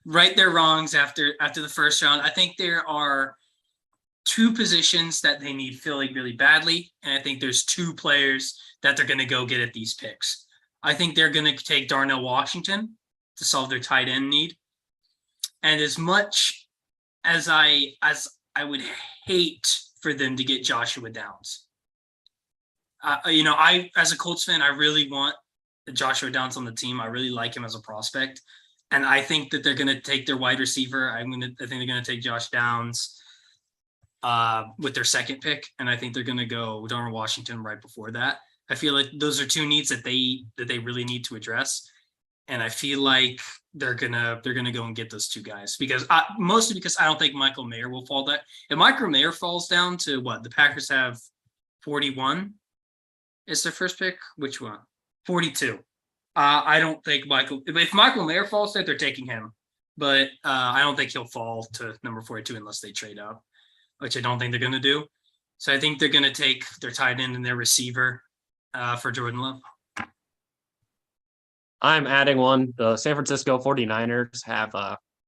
Right their wrongs after the first round. I think there are 2 positions that they need filling really badly, and I think there's 2 players that they're gonna go get at these picks. I think they're gonna take Darnell Washington to solve their tight end need. And as much as I would hate for them to get Joshua Downs, I as a Colts fan, I really want Joshua Downs on the team. I really like him as a prospect, and I think that they're going to take their wide receiver. I think they're going to take Josh Downs with their second pick, and I think they're going to go Darnell Washington right before that. I feel like those are 2 needs that they really need to address, and I feel like they're gonna go and get those 2 guys mostly because I don't think Michael Mayer will fall that. If Michael Mayer falls down to what the Packers have 41 is their first pick. Which one? 42. I don't think if Michael Mayer falls there, they're taking him, but I don't think he'll fall to number 42 unless they trade up, which I don't think they're gonna do. So I think they're gonna take their tight end and their receiver for Jordan Love. I'm adding one. The San Francisco 49ers have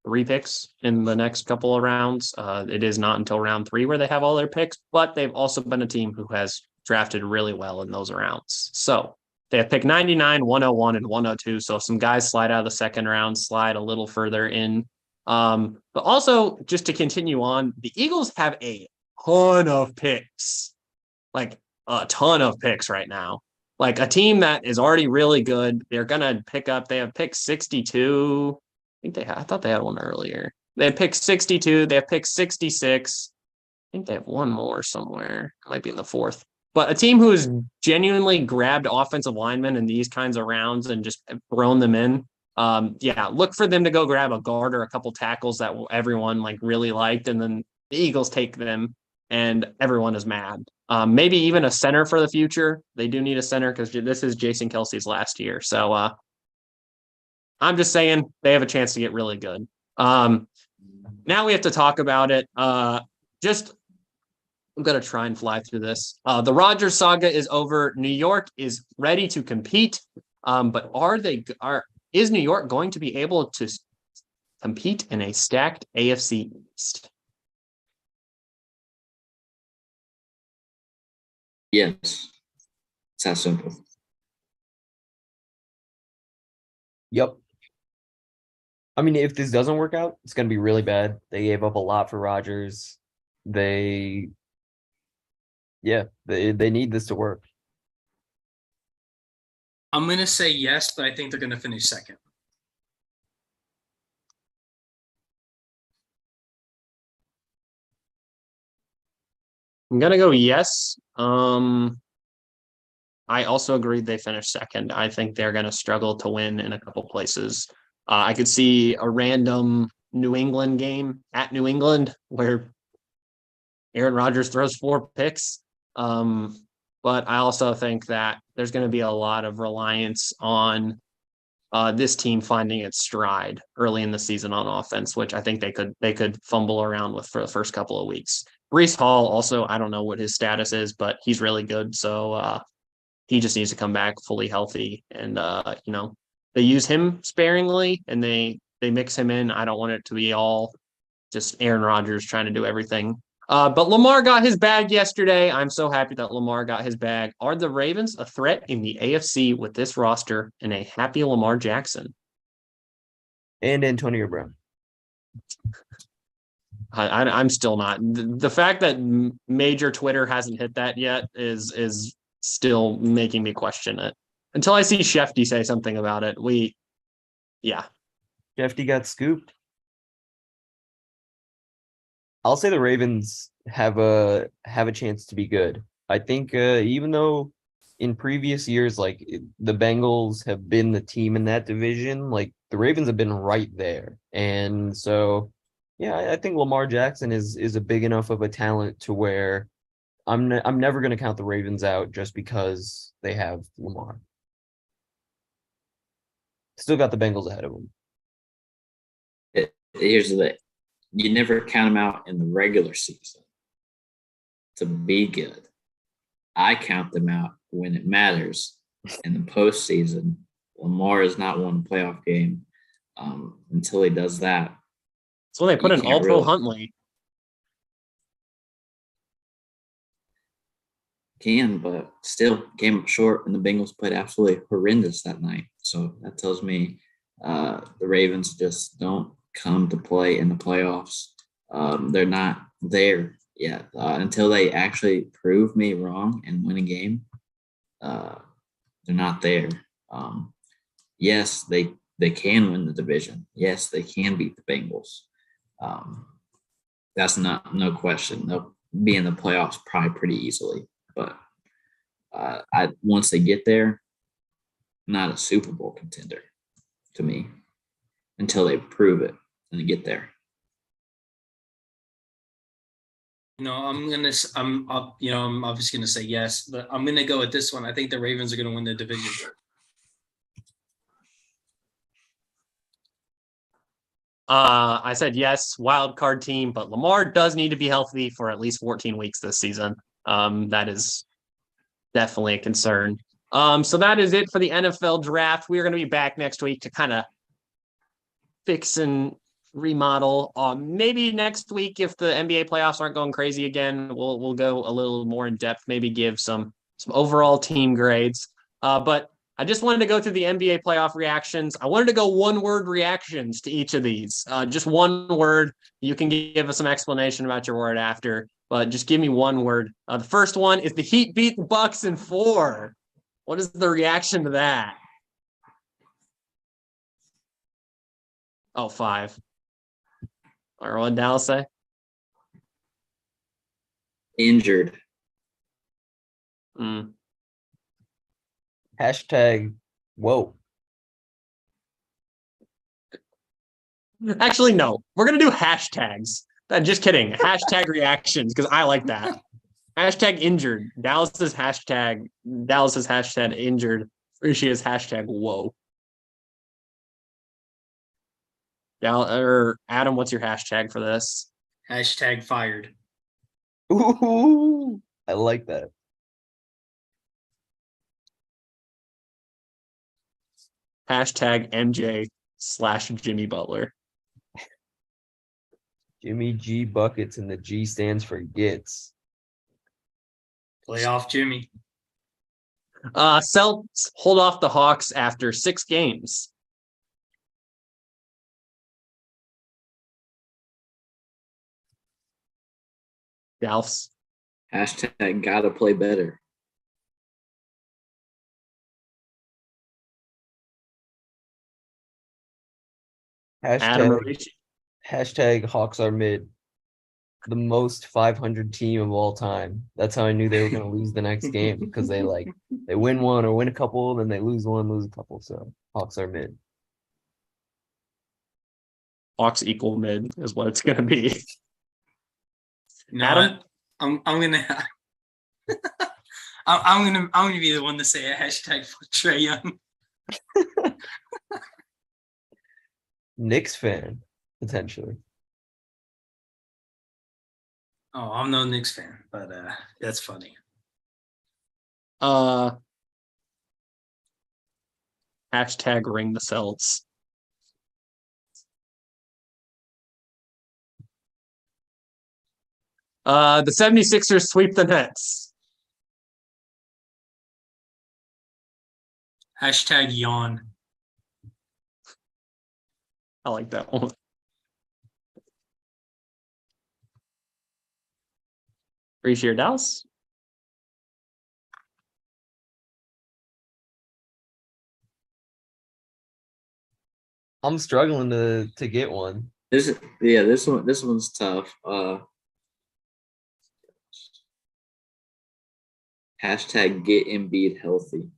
3 picks in the next couple of rounds. It is not until round 3 where they have all their picks, but they've also been a team who has drafted really well in those rounds. So they have picked 99, 101, and 102. So some guys slide out of the second round, slide a little further in. But also, just to continue on, the Eagles have a ton of picks. Like a ton of picks right now. Like a team that is already really good, they're gonna pick up. They have pick 62. I thought they had one earlier. They have pick 62. They have pick 66. I think they have one more somewhere. It might be in the fourth. But a team who has genuinely grabbed offensive linemen in these kinds of rounds and just thrown them in. Look for them to go grab a guard or a couple tackles that everyone like really liked, and then the Eagles take them, and everyone is mad. Maybe even a center for the future. They do need a center because this is Jason Kelsey's last year. So I'm just saying they have a chance to get really good. Now we have to talk about it. I'm going to try and fly through this. The Rodgers saga is over. New York is ready to compete. But is New York going to be able to compete in a stacked AFC East? Yes. It's that simple. Yep. I mean, if this doesn't work out, it's going to be really bad. They gave up a lot for Rodgers. They need this to work. I'm going to say yes, but I think they're going to finish second. I'm going to go yes. I also agree they finished second. I think they're going to struggle to win in a couple places. I could see a random New England game at New England where Aaron Rodgers throws 4 picks. But I also think that there's going to be a lot of reliance on this team finding its stride early in the season on offense, which I think they could fumble around with for the first couple of weeks. Breece Hall also, I don't know what his status is, but he's really good. So he just needs to come back fully healthy. And they use him sparingly and they mix him in. I don't want it to be all just Aaron Rodgers trying to do everything. But Lamar got his bag yesterday. I'm so happy that Lamar got his bag. Are the Ravens a threat in the AFC with this roster and a happy Lamar Jackson? And Antonio Brown. I'm still not. The fact that major Twitter hasn't hit that yet is still making me question it. Until I see Shefty say something about it, Shefty got scooped. I'll say the Ravens have a chance to be good. I think even though in previous years, like the Bengals have been the team in that division, like the Ravens have been right there. And so, I think Lamar Jackson is a big enough of a talent to where I'm never going to count the Ravens out just because they have Lamar. Still got the Bengals ahead of them. Here's the thing. You never count them out in the regular season to be good. I count them out when it matters. In the postseason, Lamar has not won a playoff game until he does that. So they put in All-Pro Huntley. But still came up short, and the Bengals played absolutely horrendous that night. So that tells me the Ravens just don't come to play in the playoffs. They're not there yet until they actually prove me wrong and win a game. They're not there. Yes, they can win the division. Yes, they can beat the Bengals. That's no question. They'll be in the playoffs probably pretty easily. But once they get there, not a Super Bowl contender to me until they prove it and they get there. I'm obviously gonna say yes, but I'm gonna go with this one. I think the Ravens are gonna win the division. I said yes, wild card team, but Lamar does need to be healthy for at least 14 weeks this season. That is definitely a concern. So that is it for the NFL draft. We are going to be back next week to kind of fix and remodel. Maybe next week, if the NBA playoffs aren't going crazy again, we'll go a little more in depth, maybe give some overall team grades. But I just wanted to go through the NBA playoff reactions. I wanted to go one-word reactions to each of these. Just one word. You can give us some explanation about your word after, but just give me one word. The first one is the Heat beat the Bucks in 4. What is the reaction to that? Oh, 5. Or what did Dallas say? Injured. Hashtag whoa. Actually, no. We're gonna do hashtags. Just kidding. Hashtag reactions because I like that. Hashtag injured. Dallas is hashtag injured. Rishi is hashtag whoa. Adam, what's your hashtag for this? Hashtag fired. Ooh, I like that. Hashtag MJ/Jimmy Butler. Jimmy G buckets and the G stands for gets. Playoff Jimmy. Celtics hold off the Hawks after 6 games. Dallas. Hashtag gotta play better. Adam Hashtag Hawks are mid. The most 500 team of all time. That's how I knew they were going to lose the next game because they win one or win a couple, then they lose one, lose a couple. So Hawks are mid. Hawks equal mid is what it's gonna be. No, Adam? I'm gonna I'm gonna be the one to say a hashtag for Trae Young. Knicks fan, potentially. Oh, I'm no Knicks fan, but that's funny. Hashtag ring the Celts. The 76ers sweep the Nets. Hashtag yawn. I like that one. Appreciate Dallas. I'm struggling to get one. This one's tough. Hashtag get Embiid healthy.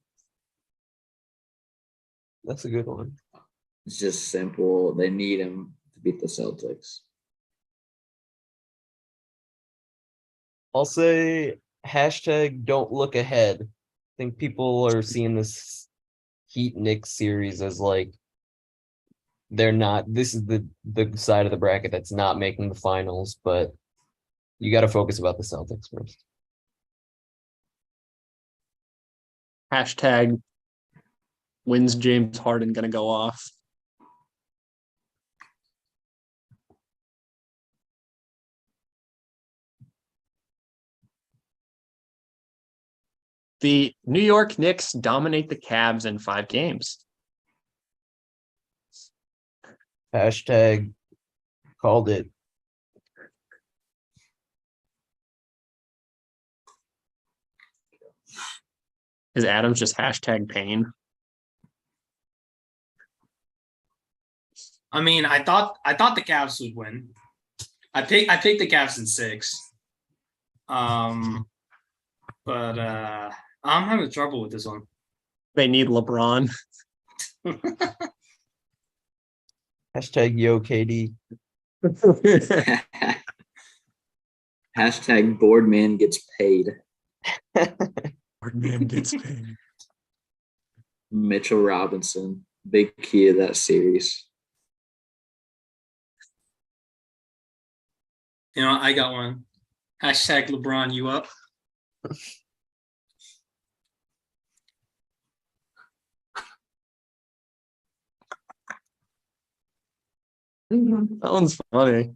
That's a good one. It's just simple. They need him to beat the Celtics. I'll say hashtag don't look ahead. I think people are seeing this Heat Knicks series as like they're not. This is the side of the bracket that's not making the finals, but you got to focus about the Celtics first. Hashtag when's James Harden gonna go off? The New York Knicks dominate the Cavs in 5 games. Hashtag called it. Is Adams just hashtag pain? I mean, I thought the Cavs would win. I picked the Cavs in 6. But I'm having trouble with this one. They need LeBron. Hashtag yo KD. Hashtag board man gets paid. Boardman gets paid. Mitchell Robinson, big key of that series. You know, I got one. Hashtag LeBron, you up? That one's funny.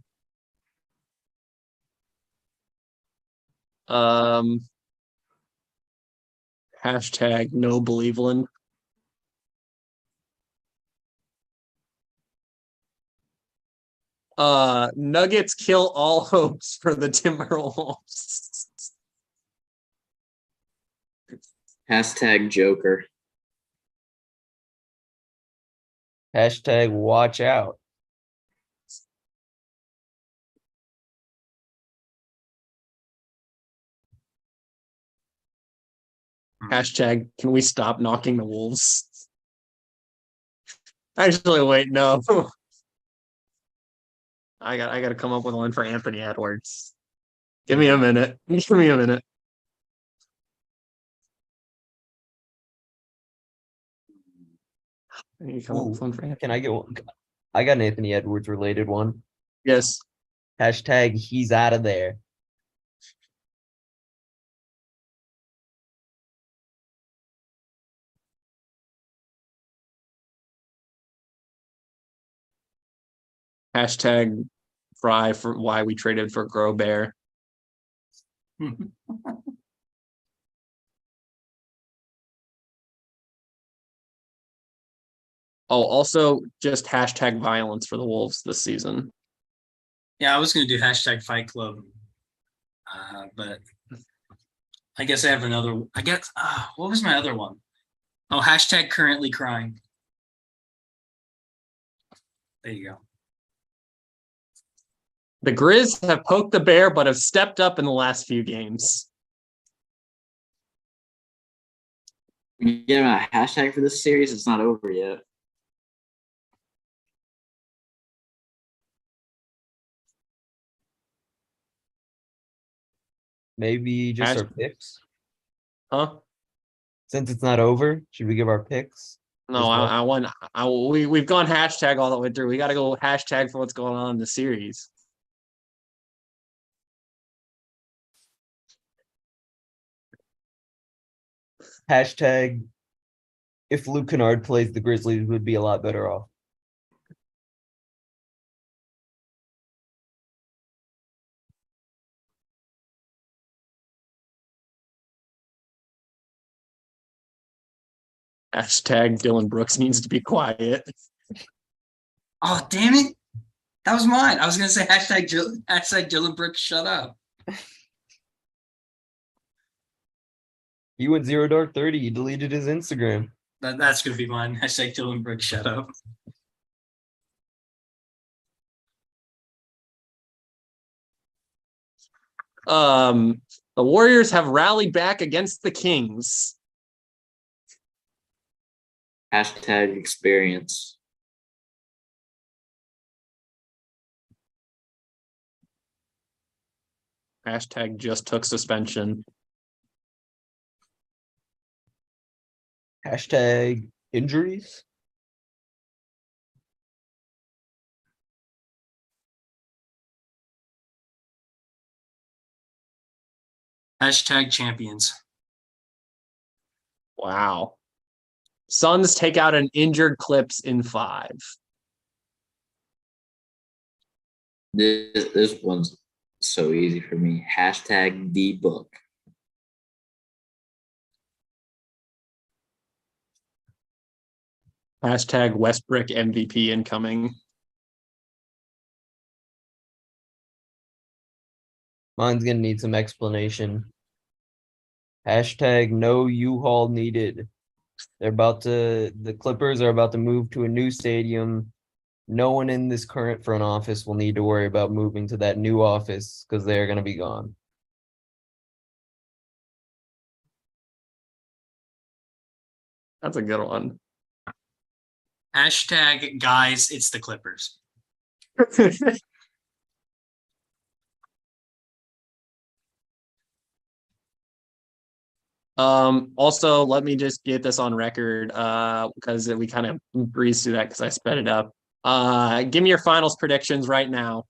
Hashtag no Believeland. Nuggets kill all hopes for the Timberwolves. Hashtag Joker. Hashtag watch out. Hashtag can we stop knocking the Wolves? Actually, wait, no. I got to come up with one for Anthony Edwards. Give me a minute. Give me a minute. I need to come up with one for Anthony. Can I get one? I got an Anthony Edwards related one. Yes. Hashtag he's out of there. Hashtag Fry for why we traded for Grow Bear. Oh, also just hashtag violence for the Wolves this season. Yeah, I was gonna do hashtag Fight Club, but I guess I have another. I guess what was my other one? Oh, hashtag currently crying. There you go. The Grizz have poked the bear, but have stepped up in the last few games. You get a hashtag for this series. It's not over yet. Maybe just our picks. Huh? Since it's not over, should we give our picks? No, I want. We've gone hashtag all the way through. We got to go hashtag for what's going on in the series. Hashtag if Luke Kennard plays the Grizzlies, would be a lot better off. Hashtag Dylan Brooks needs to be quiet. Oh, damn it! That was mine. I was gonna say hashtag Dylan Brooks, shut up. He went 0-30. He deleted his Instagram. That's gonna be mine. Hashtag Dylan Brooks, shut up. The Warriors have rallied back against the Kings. Hashtag experience. Hashtag just took suspension. Hashtag injuries. Hashtag champions. Wow. Suns take out an injured Clips in 5. This one's so easy for me. Hashtag D-Book. Hashtag Westbrook MVP incoming. Mine's gonna need some explanation. Hashtag no U-Haul needed. The Clippers are about to move to a new stadium. No one in this current front office will need to worry about moving to that new office because they're gonna be gone. That's a good one. Hashtag guys, it's the Clippers. Also, let me just get this on record because we kind of breezed through that because I sped it up. Give me your finals predictions right now.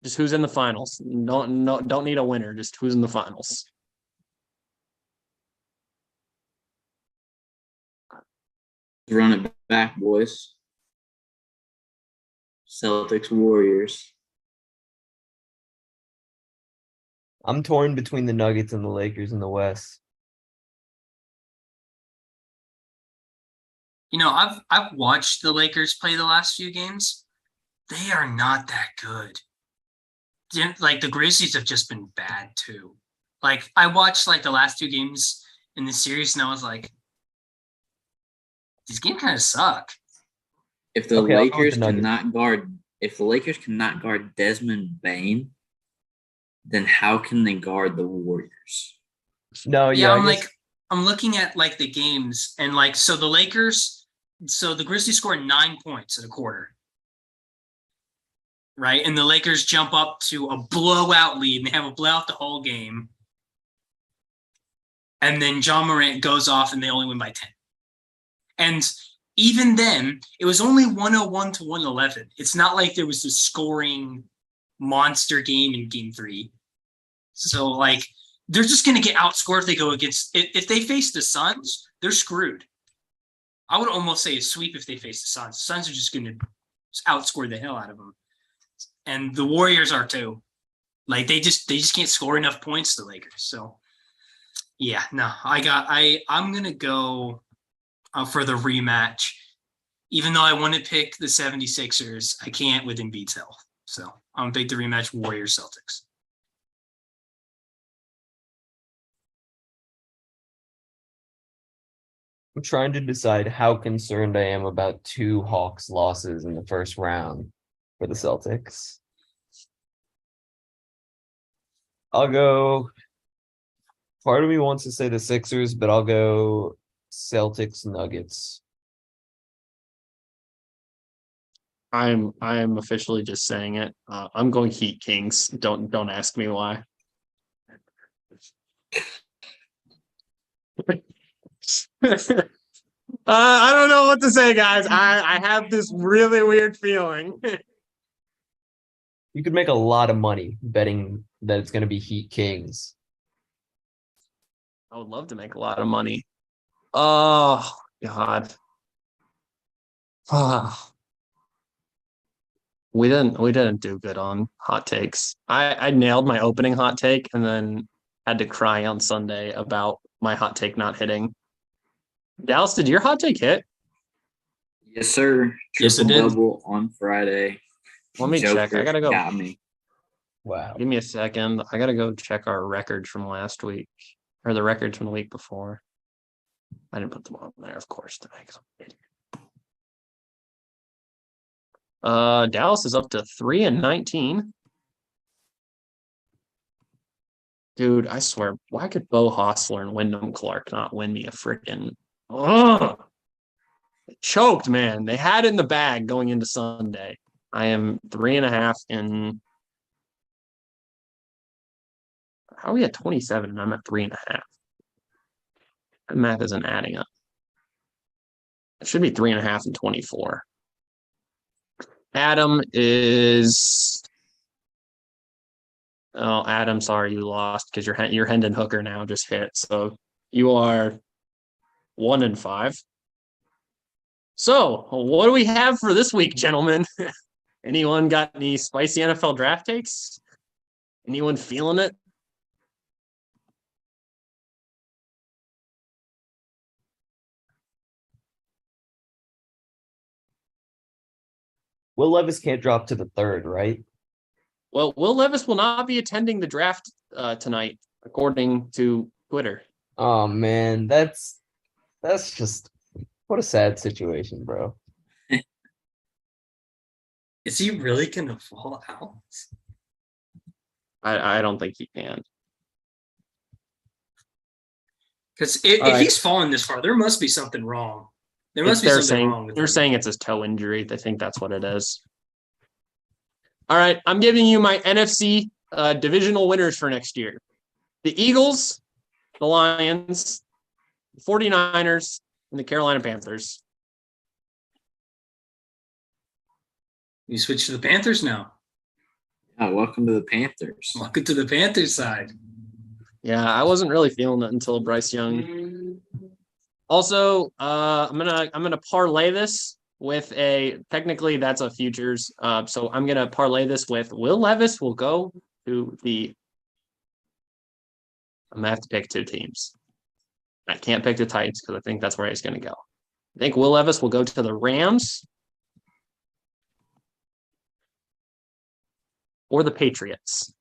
Just who's in the finals. Don't need a winner, just who's in the finals. Run it back, boys. Celtics, Warriors. I'm torn between the Nuggets and the Lakers in the West. I've watched the Lakers play the last few games. They are not that good. Like the Grizzlies have just been bad too. Like I watched like the last 2 games in the series, and I was like, these games kind of suck. If the Okay, I'll go with Lakers the Nuggets. cannot guard Desmond Bain, then how can they guard the Warriors? No, Yeah, I I'm guess- like, I'm looking at like the games, and like, so the Grizzlies scored 9 points in a quarter, right? And the Lakers jump up to a blowout lead, and they have a blowout the whole game. And then John Morant goes off, and they only win by 10. And even then, it was only 101 to 111. It's not like there was a scoring monster game in game 3. So, like, they're just going to get outscored if they go against, if they face the Suns, they're screwed. I would almost say a sweep if they face the Suns. The Suns are just going to outscore the hell out of them. And the Warriors are too. Like, they just can't score enough points, the Lakers. So, yeah, no, I'm going to go for the rematch. Even though I want to pick the 76ers, I can't with Embiid's health. So I'm going to pick the rematch Warriors-Celtics. I'm trying to decide how concerned I am about 2 Hawks losses in the first round for the Celtics. I'll go. Part of me wants to say the Sixers, but I'll go Celtics Nuggets. I'm officially just saying it. I'm going Heat Kings. Don't ask me why. I don't know what to say, guys. I have this really weird feeling. You could make a lot of money betting that it's going to be Heat Kings. I would love to make a lot of money. Oh God. We didn't do good on hot takes. I nailed my opening hot take and then had to cry on Sunday about my hot take not hitting. Dallas, did your hot take hit? Yes, sir. Yes, it Triple did. double on Friday. Let me check. I gotta go. Got me. Wow. Give me a second. I gotta go check our records from last week or the records from the week before. I didn't put them on there, of course, today. 'Cause I'm an idiot. Dallas is up to 3-19. Dude, I swear, why could Bo Hostler and Wyndham Clark not win me a freaking choked, man. They had it in the bag going into Sunday. I am 3.5 in. How are we at 27 and I'm at 3.5? That math isn't adding up. It should be 3.5 and 24. Adam is. Oh, Adam, sorry you lost because your Hendon Hooker now just hit. So you are 1-5. So what do we have for this week, gentlemen? Anyone got any spicy NFL draft takes? Anyone feeling it? Will Levis can't drop to the 3rd, right? Well, Will Levis will not be attending the draft tonight, according to Twitter. Oh man, that's just what a sad situation, bro. Is he really going to fall out? I don't think he can. Because if All right. he's fallen this far, there must be something wrong. There must be something wrong with They're him. saying it's his toe injury. They think that's what it is. All right, I'm giving you my NFC divisional winners for next year. The Eagles, the Lions, the 49ers, and the Carolina Panthers. You switch to the Panthers now. Yeah, welcome to the Panthers. Welcome to the Panthers side. Yeah, I wasn't really feeling it until Bryce Young. Also, I'm gonna parlay this with technically that's a futures. So I'm gonna parlay this with Will Levis will go to the. I'm gonna have to pick 2 teams. I can't pick the Titans because I think that's where he's gonna go. I think Will Levis will go to the Rams or the Patriots.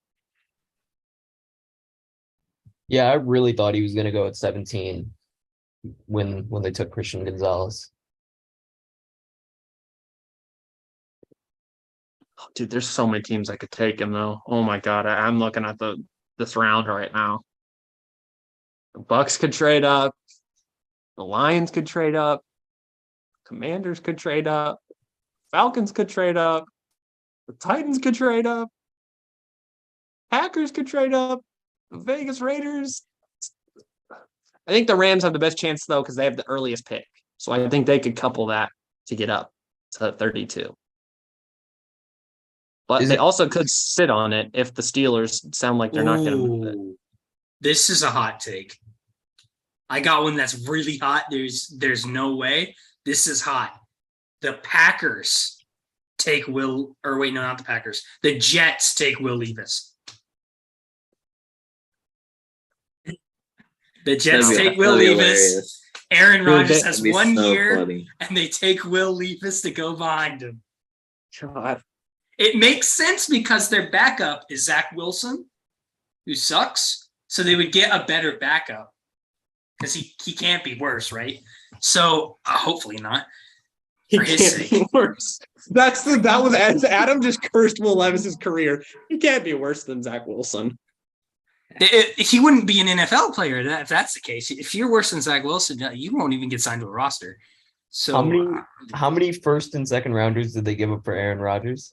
Yeah, I really thought he was gonna go at 17 when they took Christian Gonzalez. Oh, dude, there's so many teams I could take him though. Oh my god, I'm looking at this round right now. The Bucks could trade up. The Lions could trade up. Commanders could trade up. Falcons could trade up. The Titans could trade up. Packers could trade up. The Vegas Raiders. I think the Rams have the best chance though because they have the earliest pick. So I think they could couple that to get up to 32. But Is they it- also could sit on it if the Steelers sound like they're not going to move it. Ooh, this is a hot take. I got one that's really hot. There's no way. This is hot. The Packers take Will, or wait, no, not the Packers. The Jets take Will Levis. The Jets take Will That'd be Levis. hilarious. Aaron Rodgers has That'd be one so year, funny. and they take Will Levis to go behind him. God. It makes sense because their backup is Zach Wilson, who sucks. So they would get a better backup because he can't be worse, right? So hopefully not. He For his can't sake. be worse. That was Adam just cursed Will Levis's career. He can't be worse than Zach Wilson. He wouldn't be an NFL player if that's the case. If you're worse than Zach Wilson, you won't even get signed to a roster. So how many first and second rounders did they give up for Aaron Rodgers?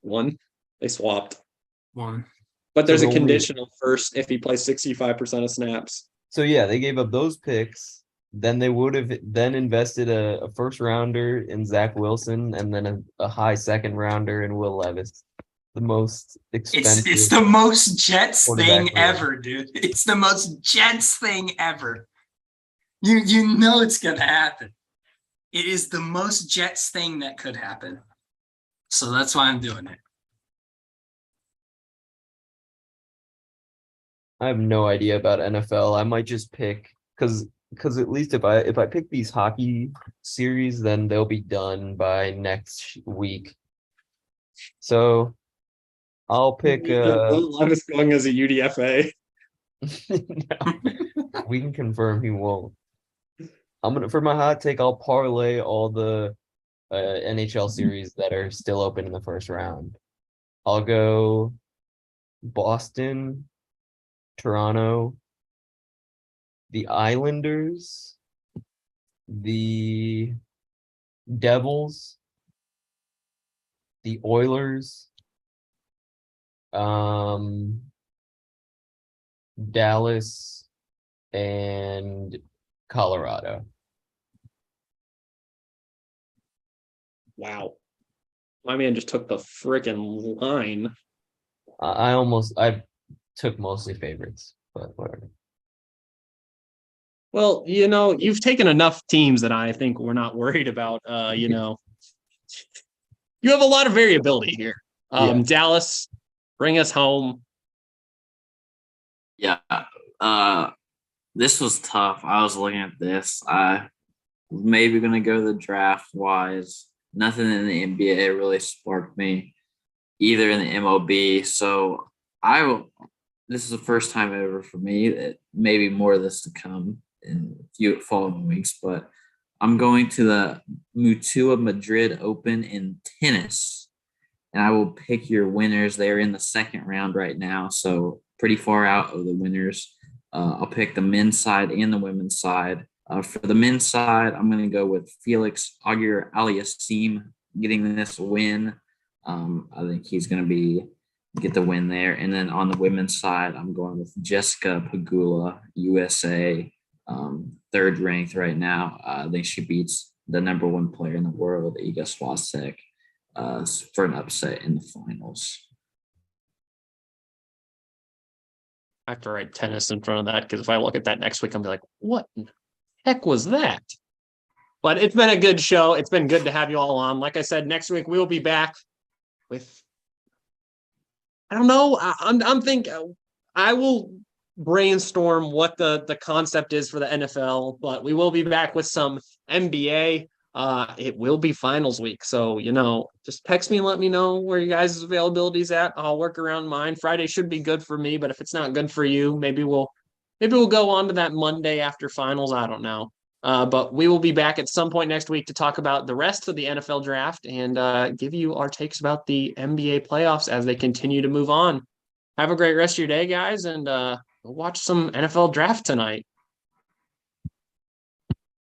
One, they swapped. one. But there's So a the only- conditional first if he plays 65% of snaps. So yeah, they gave up those picks. Then they would have then invested a first rounder in Zach Wilson and then a high second rounder in Will Levis. The most expensive. It's the most Jets quarterback thing ever, dude. It's the most Jets thing ever. You know it's gonna happen. It is the most Jets thing that could happen. So that's why I'm doing it. I have no idea about NFL. I might just pick because at least if I pick these hockey series, then they'll be done by next week. So I'll pick Will Levis going as a UDFA. No, we can confirm he won't. I'm gonna for my hot take, I'll parlay all the NHL series that are still open in the first round. I'll go Boston, Toronto, the Islanders, the Devils, the Oilers, Dallas, and Colorado. Wow. My man just took the freaking line. I took mostly favorites, but whatever. Well, you've taken enough teams that I think we're not worried about. You have a lot of variability here. Yeah. Dallas, bring us home. Yeah. This was tough. I was looking at this. I was maybe gonna go the draft wise. Nothing in the NBA really sparked me, either in the MLB. So this is the first time ever for me. That maybe more of this to come in a few following weeks. But I'm going to the Mutua Madrid Open in tennis, and I will pick your winners. They're in the second round right now, so pretty far out of the winners. I'll pick the men's side and the women's side. For the men's side, I'm going to go with Felix Auger-Aliassime getting this win. I think he's going to get the win there. And then on the women's side, I'm going with Jessica Pegula, USA, third ranked right now. I think she beats the number one player in the world, Iga Swiatek, for an upset in the finals. I have to write tennis in front of that because if I look at that next week, I'll be like, what the heck was that? But it's been a good show. It's been good to have you all on. Like I said, next week we'll be back with, I don't know. I'm thinking I will brainstorm what the concept is for the NFL, but we will be back with some NBA. It will be finals week. So, just text me and let me know where you guys' availability is at. I'll work around mine. Friday should be good for me, but if it's not good for you, maybe we'll go on to that Monday after finals. I don't know. But we will be back at some point next week to talk about the rest of the NFL draft and give you our takes about the NBA playoffs as they continue to move on. Have a great rest of your day, guys, and watch some NFL draft tonight.